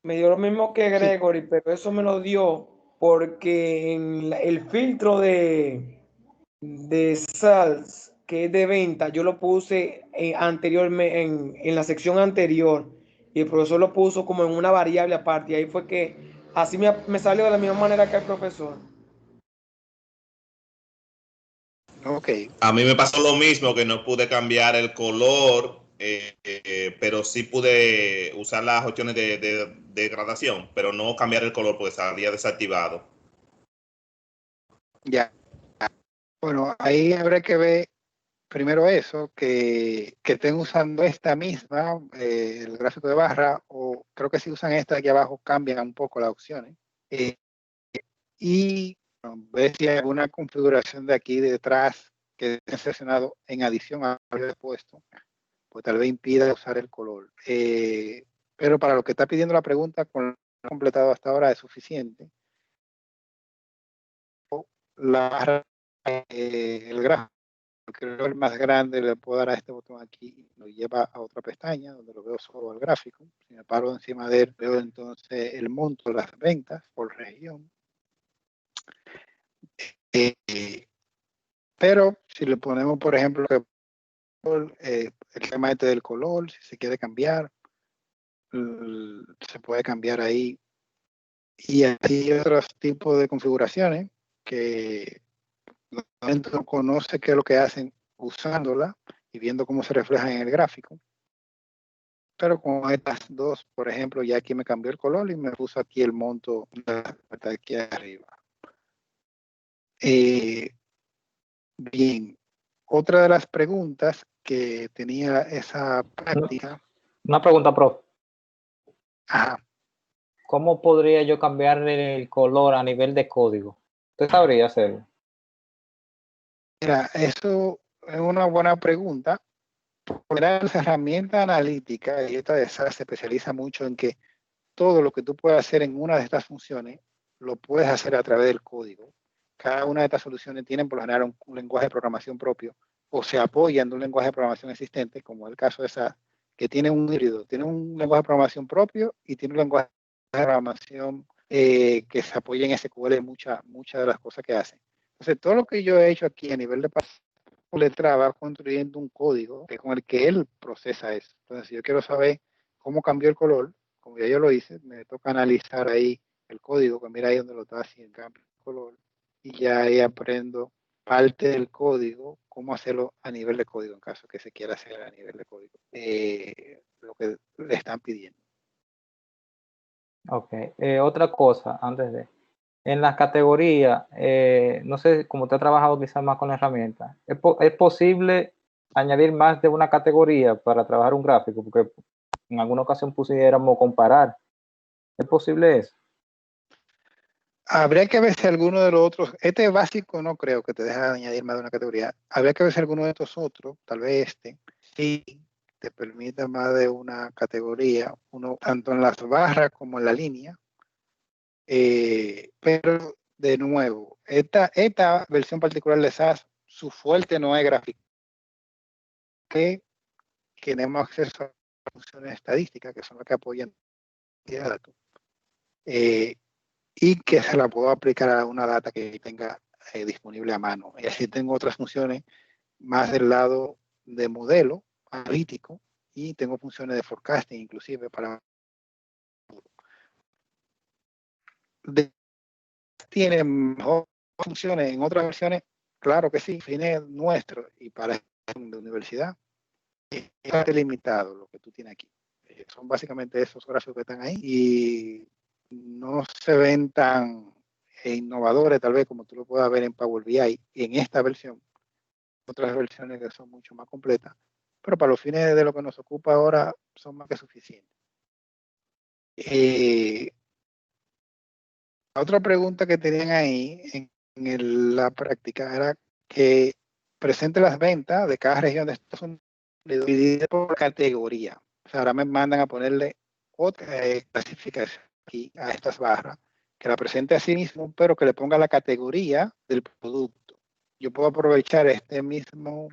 me dio lo mismo que Sí. Gregory, pero eso me lo dio porque en el filtro de sales, que es de venta, yo lo puse anteriormente en la sección anterior y el profesor lo puso como en una variable aparte y ahí fue que así me salió de la misma manera que el profesor. Ok. A mí me pasó lo mismo, que no pude cambiar el color, pero sí pude usar las opciones de gradación, pero no cambiar el color porque salía desactivado. Ya. Bueno, ahí habrá que ver primero eso, que estén usando esta misma, el gráfico de barra, o creo que si usan esta de aquí abajo cambian un poco las opciones. Y bueno, ver si hay alguna configuración de aquí detrás que esté seleccionado en adición a lo que he puesto, pues tal vez impida usar el color. Pero para lo que está pidiendo la pregunta, con lo que he completado hasta ahora es suficiente. La barra, el gráfico, creo que el más grande, le puedo dar a este botón aquí y lo lleva a otra pestaña donde lo veo solo el gráfico. Si me paro encima de él, veo entonces el monto de las ventas por región. Pero si le ponemos, por ejemplo, el tema este del color, si se quiere cambiar, se puede cambiar ahí. Y hay otros tipos de configuraciones que no conoce qué es lo que hacen usándola y viendo cómo se refleja en el gráfico. Pero con estas dos, por ejemplo, ya aquí me cambió el color y me puso aquí el monto de aquí arriba. Bien, otra de las preguntas que tenía esa práctica. Una pregunta, prof. Ajá. ¿Cómo podría yo cambiarle el color a nivel de código? ¿Usted sabría hacerlo? Mira, eso es una buena pregunta. Las herramientas analíticas, y esta de SAS se especializa mucho en que todo lo que tú puedes hacer en una de estas funciones lo puedes hacer a través del código. Cada una de estas soluciones tienen por lo general un lenguaje de programación propio o se apoyan de un lenguaje de programación existente, como el caso de SAS, que tiene un híbrido, tiene un lenguaje de programación propio y tiene un lenguaje de programación que se apoya en SQL en muchas de las cosas que hacen. Entonces, todo lo que yo he hecho aquí a nivel de letra va construyendo un código que con el que él procesa eso. Entonces, si yo quiero saber cómo cambió el color, como ya yo lo hice, me toca analizar ahí el código, que mira ahí donde lo está haciendo, cambio el color, y ya ahí aprendo parte del código, cómo hacerlo a nivel de código, en caso que se quiera hacer a nivel de código, lo que le están pidiendo. Ok. Otra cosa, antes de... En las categorías, no sé, como usted ha trabajado quizás más con la herramienta, ¿es posible añadir más de una categoría para trabajar un gráfico? Porque en alguna ocasión pusiéramos comparar. ¿Es posible eso? Habría que ver si alguno de los otros, este básico no creo que te deja añadir más de una categoría. Habría que ver si alguno de estos otros, tal vez este, sí te permita más de una categoría, uno tanto en las barras como en la línea. Pero de nuevo, esta versión particular de SAS, su fuerte no es gráfico, que tenemos acceso a funciones estadísticas que son las que apoyan el dato, y que se la puedo aplicar a una data que tenga disponible a mano. Y así tengo otras funciones más del lado de modelo analítico y tengo funciones de forecasting inclusive para tiene mejor funciones en otras versiones, claro que sí, fines nuestros y para de universidad es limitado lo que tú tienes aquí. Son básicamente esos gráficos que están ahí y no se ven tan innovadores tal vez como tú lo puedas ver en Power BI y en esta versión, otras versiones que son mucho más completas, pero para los fines de lo que nos ocupa ahora son más que suficientes. La otra pregunta que tenían ahí la práctica era que presente las ventas de cada región de Estados Unidos divididas por categoría. O sea, ahora me mandan a ponerle otra clasificación aquí a estas barras, que la presente a sí mismo, pero que le ponga la categoría del producto. Yo puedo aprovechar este mismo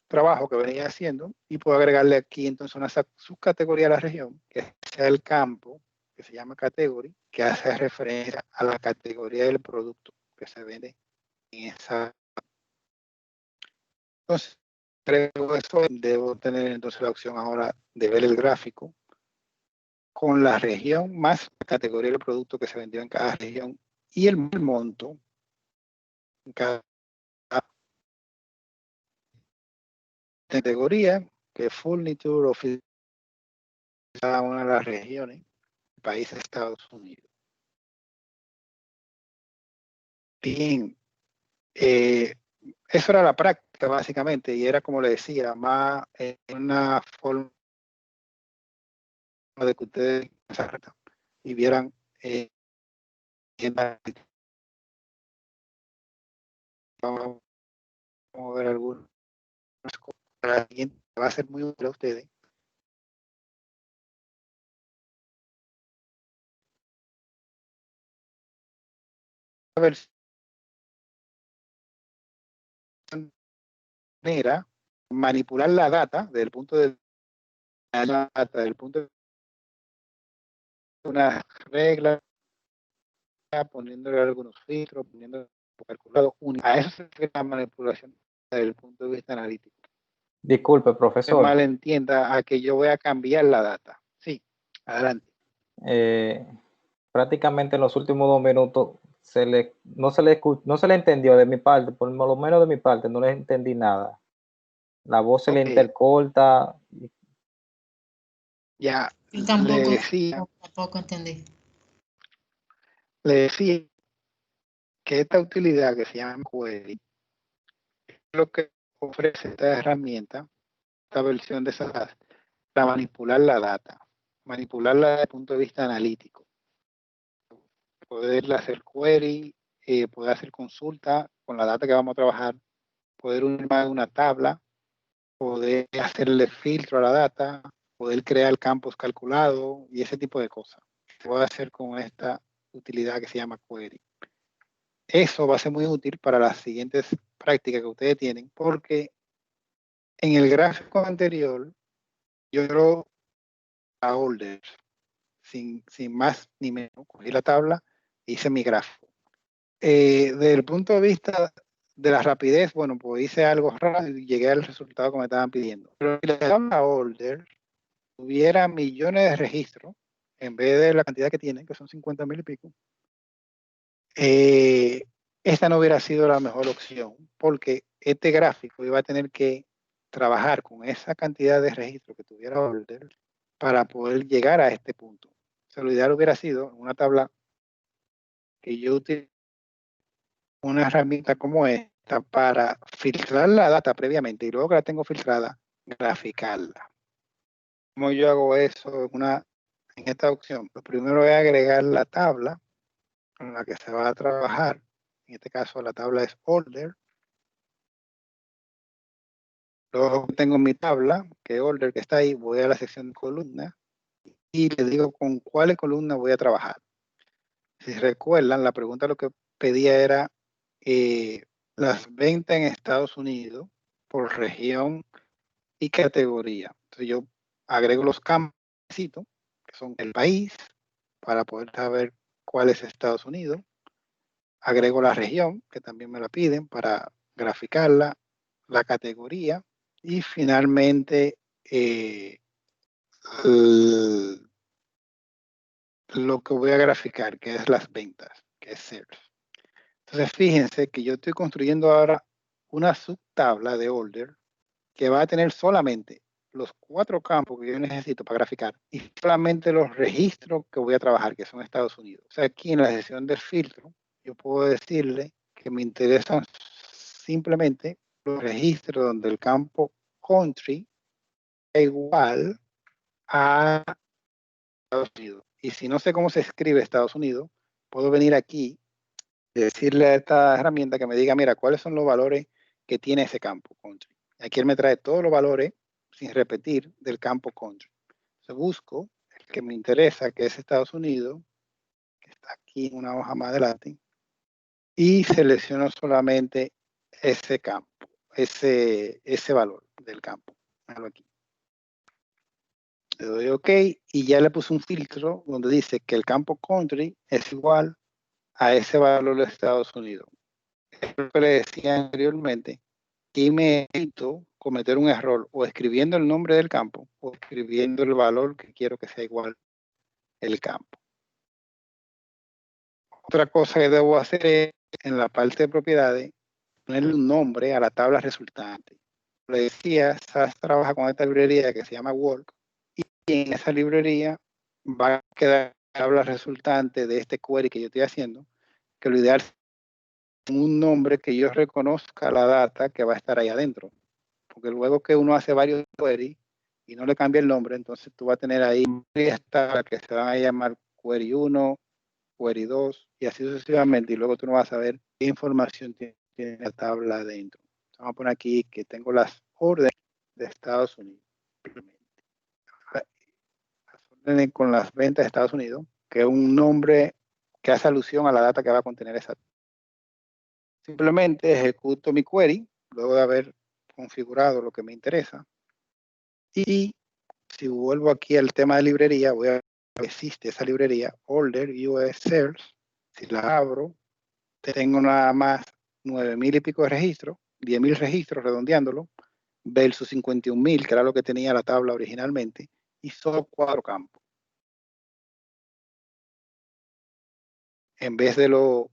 trabajo que venía haciendo y puedo agregarle aquí entonces una subcategoría a la región, que sea el campo, que se llama category, que hace referencia a la categoría del producto que se vende en esa. Entonces, creo eso, debo tener entonces la opción ahora de ver el gráfico con la región más la categoría del producto que se vendió en cada región y el monto en cada categoría, que es furniture of cada una de las regiones, países de Estados Unidos. Bien, eso era la práctica básicamente y era como le decía, más una forma de que ustedes y vieran vamos a ver algunas cosas. La siguiente va a ser muy útil a ustedes. Manera manipular la data desde el punto de la data, desde el punto de una regla, poniéndole algunos filtros, poniendo calculado a eso se refiere la manipulación desde el punto de vista analítico. Disculpe, Se profesor. malentienda a que yo voy a cambiar la data. Sí, adelante. Prácticamente en los últimos 2 minutos no se le entendió de mi parte, por lo menos de mi parte, no le entendí nada. La voz se le intercorta. Ya, Yo tampoco, decía, tampoco entendí. le decía que esta utilidad que se llama query es lo que ofrece esta herramienta, esta versión de SAST, para manipular la data, manipularla desde el punto de vista analítico, poder hacer query, poder hacer consulta con la data que vamos a trabajar, poder unir más de una tabla, poder hacerle filtro a la data, poder crear campos calculados y ese tipo de cosas. Se puede hacer con esta utilidad que se llama query. Eso va a ser muy útil para las siguientes prácticas que ustedes tienen, porque en el gráfico anterior yo creo a orders, sin más ni menos, cogí la tabla e hice mi gráfico. Desde el punto de vista de la rapidez, bueno, pues hice algo rápido y llegué al resultado que me estaban pidiendo. Pero si le daban a order, tuviera millones de registros, en vez de la cantidad que tienen, que son 50,000 y pico, esta no hubiera sido la mejor opción, porque este gráfico iba a tener que trabajar con esa cantidad de registros que tuviera order para poder llegar a este punto. O sea, lo ideal hubiera sido una tabla que yo utilice una herramienta como esta para filtrar la data previamente y luego que la tengo filtrada, graficarla. ¿Cómo yo hago eso en esta opción? Pues primero voy a agregar la tabla con la que se va a trabajar. En este caso la tabla es order. Luego tengo mi tabla, que es order, que está ahí, voy a la sección de columna y le digo con cuáles columnas voy a trabajar. Si recuerdan, la pregunta lo que pedía era las ventas en Estados Unidos por región y categoría. Entonces yo agrego los campos, que son el país, para poder saber cuál es Estados Unidos. Agrego la región, que también me la piden para graficarla, la categoría y finalmente lo que voy a graficar, que es las ventas, que es sales. Entonces fíjense que yo estoy construyendo ahora una subtabla de order que va a tener solamente los 4 campos que yo necesito para graficar y solamente los registros que voy a trabajar, que son Estados Unidos. O sea, aquí en la sección del filtro, yo puedo decirle que me interesan simplemente los registros donde el campo country igual a Estados Unidos. Y si no sé cómo se escribe Estados Unidos, puedo venir aquí y decirle a esta herramienta que me diga, mira, cuáles son los valores que tiene ese campo country. Aquí él me trae todos los valores, sin repetir, del campo country. Entonces busco el que me interesa, que es Estados Unidos, que está aquí en una hoja más adelante, y selecciono solamente ese campo, ese valor del campo. Aquí. Le doy OK y ya le puse un filtro donde dice que el campo country es igual a ese valor de Estados Unidos. Es lo que le decía anteriormente, que me evito cometer un error o escribiendo el nombre del campo o escribiendo el valor que quiero que sea igual el campo. Otra cosa que debo hacer es, en la parte de propiedades, ponerle un nombre a la tabla resultante. Le decía, SAS trabaja con esta librería que se llama Work, y en esa librería va a quedar la tabla resultante de este query que yo estoy haciendo, que lo ideal es un nombre que yo reconozca la data que va a estar ahí adentro. Porque luego que uno hace varios queries y no le cambia el nombre, entonces tú vas a tener ahí varias tablas que se van a llamar query 1, query 2 y así sucesivamente, y luego tú no vas a saber qué información tiene la tabla adentro. Vamos a poner aquí que tengo las órdenes de Estados Unidos. Las órdenes con las ventas de Estados Unidos, que es un nombre que hace alusión a la data que va a contener esa. Simplemente ejecuto mi query, luego de haber configurado lo que me interesa. Y si vuelvo aquí al tema de librería, voy a ver que existe esa librería, Order US Sales. Si la abro, tengo nada más 9,000 y pico de registros, 10,000 registros redondeándolo, versus 51,000, que era lo que tenía la tabla originalmente, y solo 4 campos. En vez de los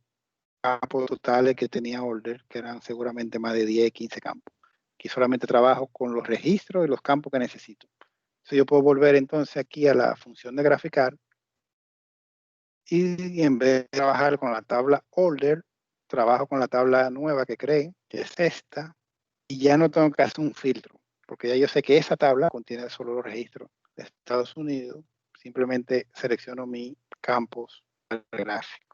campos totales que tenía Order, que eran seguramente más de 10, 15 campos. Aquí solamente trabajo con los registros y los campos que necesito. Entonces yo puedo volver entonces aquí a la función de graficar y en vez de trabajar con la tabla Order, trabajo con la tabla nueva que creé, que es esta, y ya no tengo que hacer un filtro, porque ya yo sé que esa tabla contiene solo los registros de Estados Unidos. Simplemente selecciono mis campos gráficos.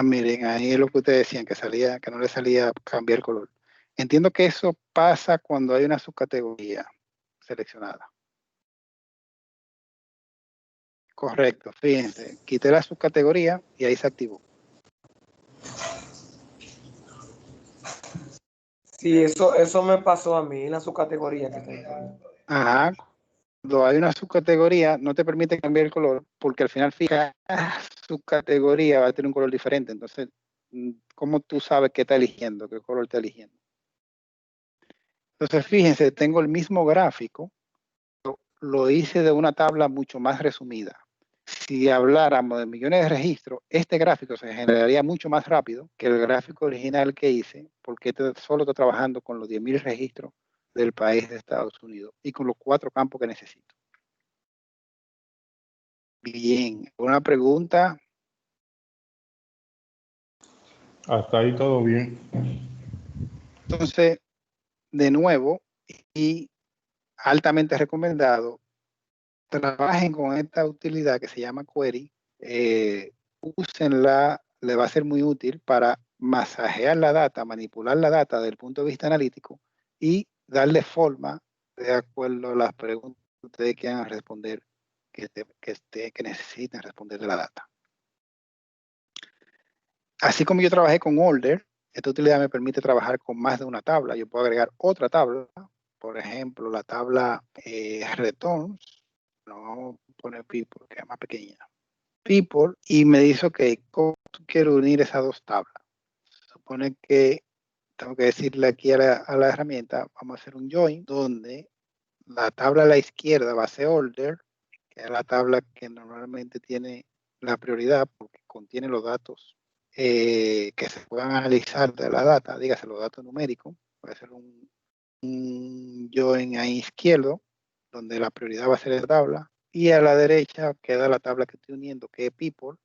Miren, ahí es lo que ustedes decían, que no le salía cambiar el color. Entiendo que eso pasa cuando hay una subcategoría seleccionada. Correcto, fíjense, quité la subcategoría y ahí se activó. Sí, eso me pasó a mí en la subcategoría que está. Ajá, cuando hay una subcategoría no te permite cambiar el color porque al final fija subcategoría va a tener un color diferente. Entonces, ¿cómo tú sabes qué está eligiendo, qué color está eligiendo? Entonces, fíjense, tengo el mismo gráfico, lo hice de una tabla mucho más resumida. Si habláramos de millones de registros, este gráfico se generaría mucho más rápido que el gráfico original que hice, porque solo estoy trabajando con los 10,000 registros del país de Estados Unidos y con los 4 campos que necesito. Bien, ¿una pregunta? Hasta ahí todo bien. Entonces, de nuevo, y altamente recomendado, trabajen con esta utilidad que se llama Query, úsenla, le va a ser muy útil para masajear la data, manipular la data desde el punto de vista analítico y darle forma de acuerdo a las preguntas que ustedes quieran responder, que necesiten responder de la data. Así como yo trabajé con Order, esta utilidad me permite trabajar con más de una tabla. Yo puedo agregar otra tabla, por ejemplo, la tabla Returns. No, vamos a poner People, que es más pequeña. People, y me dice, ok, ¿cómo quiero unir esas dos tablas? Supone que tengo que decirle aquí a la herramienta, vamos a hacer un join, donde la tabla a la izquierda va a ser Order, que es la tabla que normalmente tiene la prioridad porque contiene los datos que se puedan analizar de la data, dígase los datos numéricos, puede ser un un join ahí izquierdo, donde la prioridad va a ser la tabla, y a la derecha queda la tabla que estoy uniendo, que es people,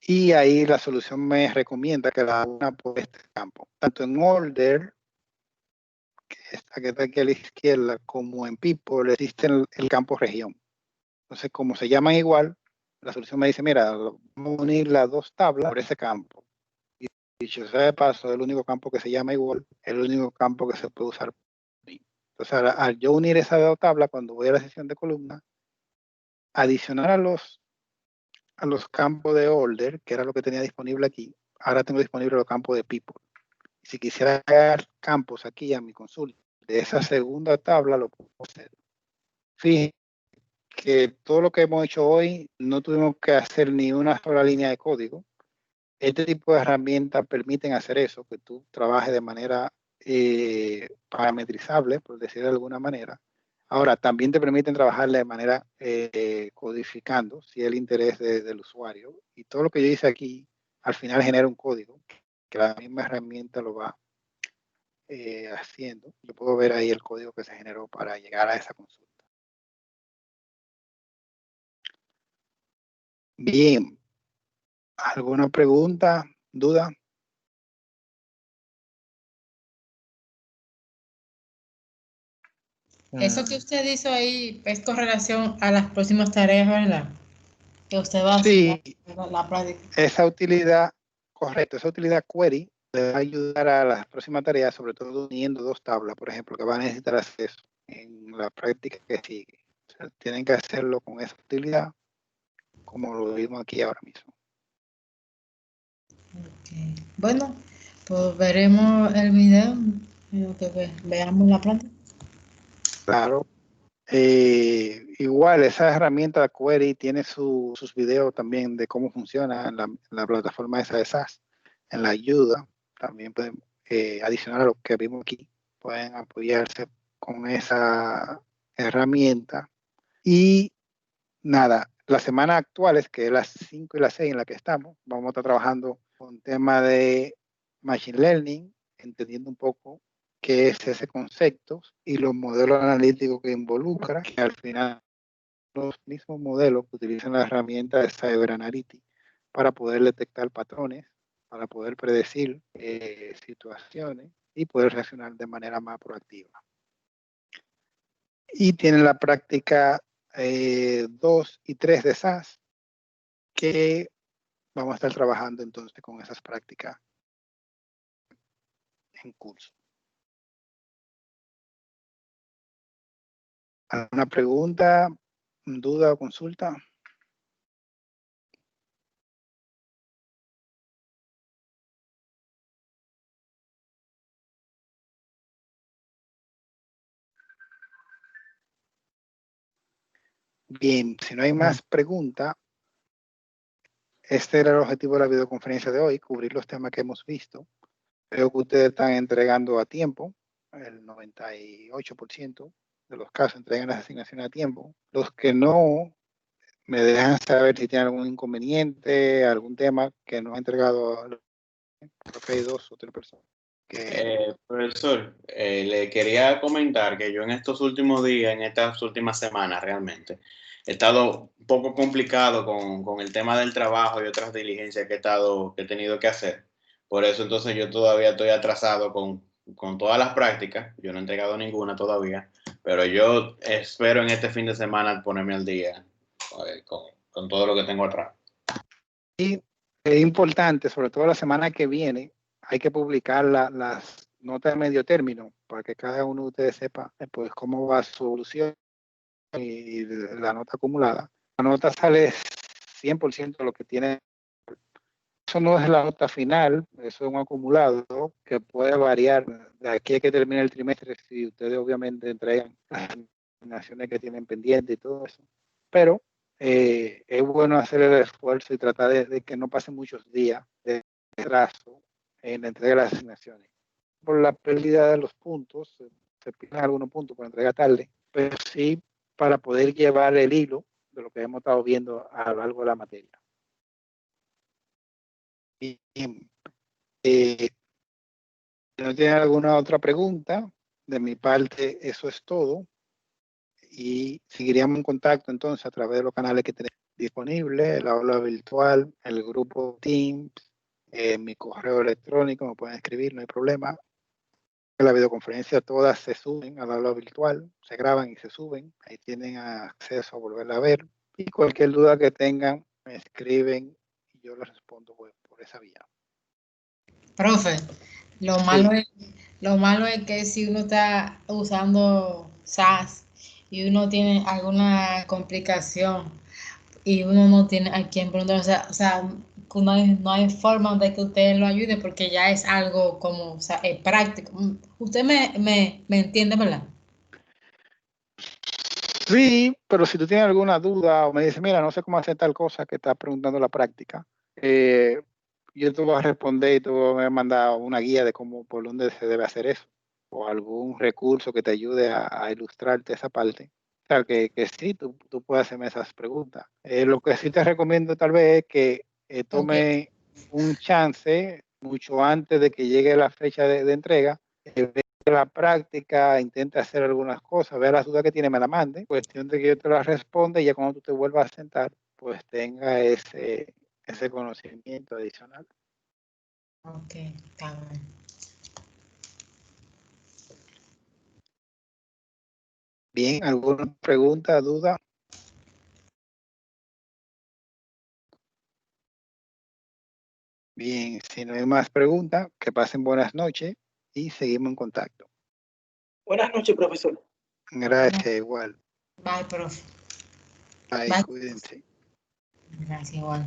y ahí la solución me recomienda que la una por este campo, tanto en order, que está aquí a la izquierda, como en people, existe el campo región. Entonces, como se llaman igual, la solución me dice, mira, vamos a unir las dos tablas por ese campo. Y dicho sea de paso, el único campo que se llama igual, es el único campo que se puede usar. Entonces, al yo unir esas dos tablas, cuando voy a la sección de columna, adicionar a los campos de order, que era lo que tenía disponible aquí, ahora tengo disponible los campos de people. Si quisiera agregar campos aquí a mi consulta, de esa segunda tabla lo puedo hacer. Fíjense que todo lo que hemos hecho hoy no tuvimos que hacer ni una sola línea de código. Este tipo de herramientas permiten hacer eso, que tú trabajes de manera parametrizable, por decir de alguna manera. Ahora, también te permiten trabajar de manera codificando, si es el interés del usuario. Y todo lo que yo hice aquí, al final genera un código, que la misma herramienta lo va haciendo. Yo puedo ver ahí el código que se generó para llegar a esa consulta. Bien. ¿Alguna pregunta, duda? Eso que usted hizo ahí es con relación a las próximas tareas, ¿verdad? Que usted va a hacer Sí, la práctica. esa utilidad, correcto, esa utilidad query le va a ayudar a las próximas tareas, sobre todo uniendo dos tablas, por ejemplo, que va a necesitar acceso en la práctica que sigue. O sea, tienen que hacerlo con esa utilidad, como lo vimos aquí ahora mismo. Okay. Bueno, pues veremos el video, que veamos la práctica. Claro. Igual, esa herramienta Query tiene sus videos también de cómo funciona en la plataforma esa de SAS, en la ayuda. También pueden, adicional a lo que vimos aquí, pueden apoyarse con esa herramienta. Y nada, las semanas actuales, que es las 5 y las 6 en la que estamos, vamos a estar trabajando con tema de Machine Learning, entendiendo un poco qué es ese concepto y los modelos analíticos que involucra, que al final los mismos modelos que utilizan la herramienta de Cyber Analytics para poder detectar patrones, para poder predecir situaciones y poder reaccionar de manera más proactiva. Y tienen la práctica 2 y 3 de SAS, que vamos a estar trabajando entonces con esas prácticas en curso. ¿Alguna pregunta, duda o consulta? Bien, si no hay más preguntas, este era el objetivo de la videoconferencia de hoy, cubrir los temas que hemos visto. Veo que ustedes están entregando a tiempo, el 98% de los casos entregan las asignaciones a tiempo. Los que no, me dejan saber si tienen algún inconveniente, algún tema que no ha entregado. Creo que hay 2 o 3 personas. Profesor, le quería comentar que yo en estos últimos días, en estas últimas semanas realmente, he estado un poco complicado con el tema del trabajo y otras diligencias que he tenido que hacer. Por eso entonces yo todavía estoy atrasado con todas las prácticas. Yo no he entregado ninguna todavía, pero yo espero en este fin de semana ponerme al día con todo lo que tengo atrás. Y es importante, sobre todo la semana que viene, hay que publicar las notas de medio término para que cada uno de ustedes sepa pues, cómo va su evolución y la nota acumulada. La nota sale 100% de lo que tiene. Eso no es la nota final, eso es un acumulado que puede variar de aquí a que termine el trimestre si ustedes obviamente entregan las asignaciones que tienen pendientes y todo eso. Pero es bueno hacer el esfuerzo y tratar de que no pasen muchos días de retraso en la entrega de las asignaciones. Por la pérdida de los puntos, se pierden algunos puntos por entrega tarde, pero sí para poder llevar el hilo de lo que hemos estado viendo a lo largo de la materia. Bien. Si no tienen alguna otra pregunta, De mi parte, eso es todo. Y seguiríamos en contacto entonces a través de los canales que tenemos disponibles, el aula virtual, el grupo Teams, mi correo electrónico, me pueden escribir, no hay problema. La videoconferencia todas se suben al aula virtual, se graban y se suben, ahí tienen acceso a volverla a ver. Y cualquier duda que tengan, me escriben y yo les respondo por esa vía. Profe, lo malo es que si uno está usando SAS y uno tiene alguna complicación y uno no tiene a quien preguntar, o sea, no hay forma de que usted lo ayude porque ya es algo como, o sea, es práctico. Usted me entiende, ¿verdad? Sí, pero si tú tienes alguna duda o me dices, mira, no sé cómo hacer tal cosa que estás preguntando en la práctica, yo te voy a responder y te voy a mandar una guía de cómo, por dónde se debe hacer eso, o algún recurso que te ayude a ilustrarte esa parte. O sea, que sí, tú puedes hacerme esas preguntas. Lo que sí te recomiendo tal vez es que tome un chance mucho antes de que llegue la fecha de entrega, la práctica, intenta hacer algunas cosas, vea las dudas que tiene, me la mande, cuestión de que yo te la responda y ya cuando tú te vuelvas a sentar, pues tenga ese conocimiento adicional. Ok, está bien. Bien, ¿alguna pregunta, duda? Bien, si no hay más preguntas, que pasen buenas noches y seguimos en contacto. Buenas noches, profesor. Gracias, igual. Bye, profe. Bye, Bye. cuídense. Gracias, igual.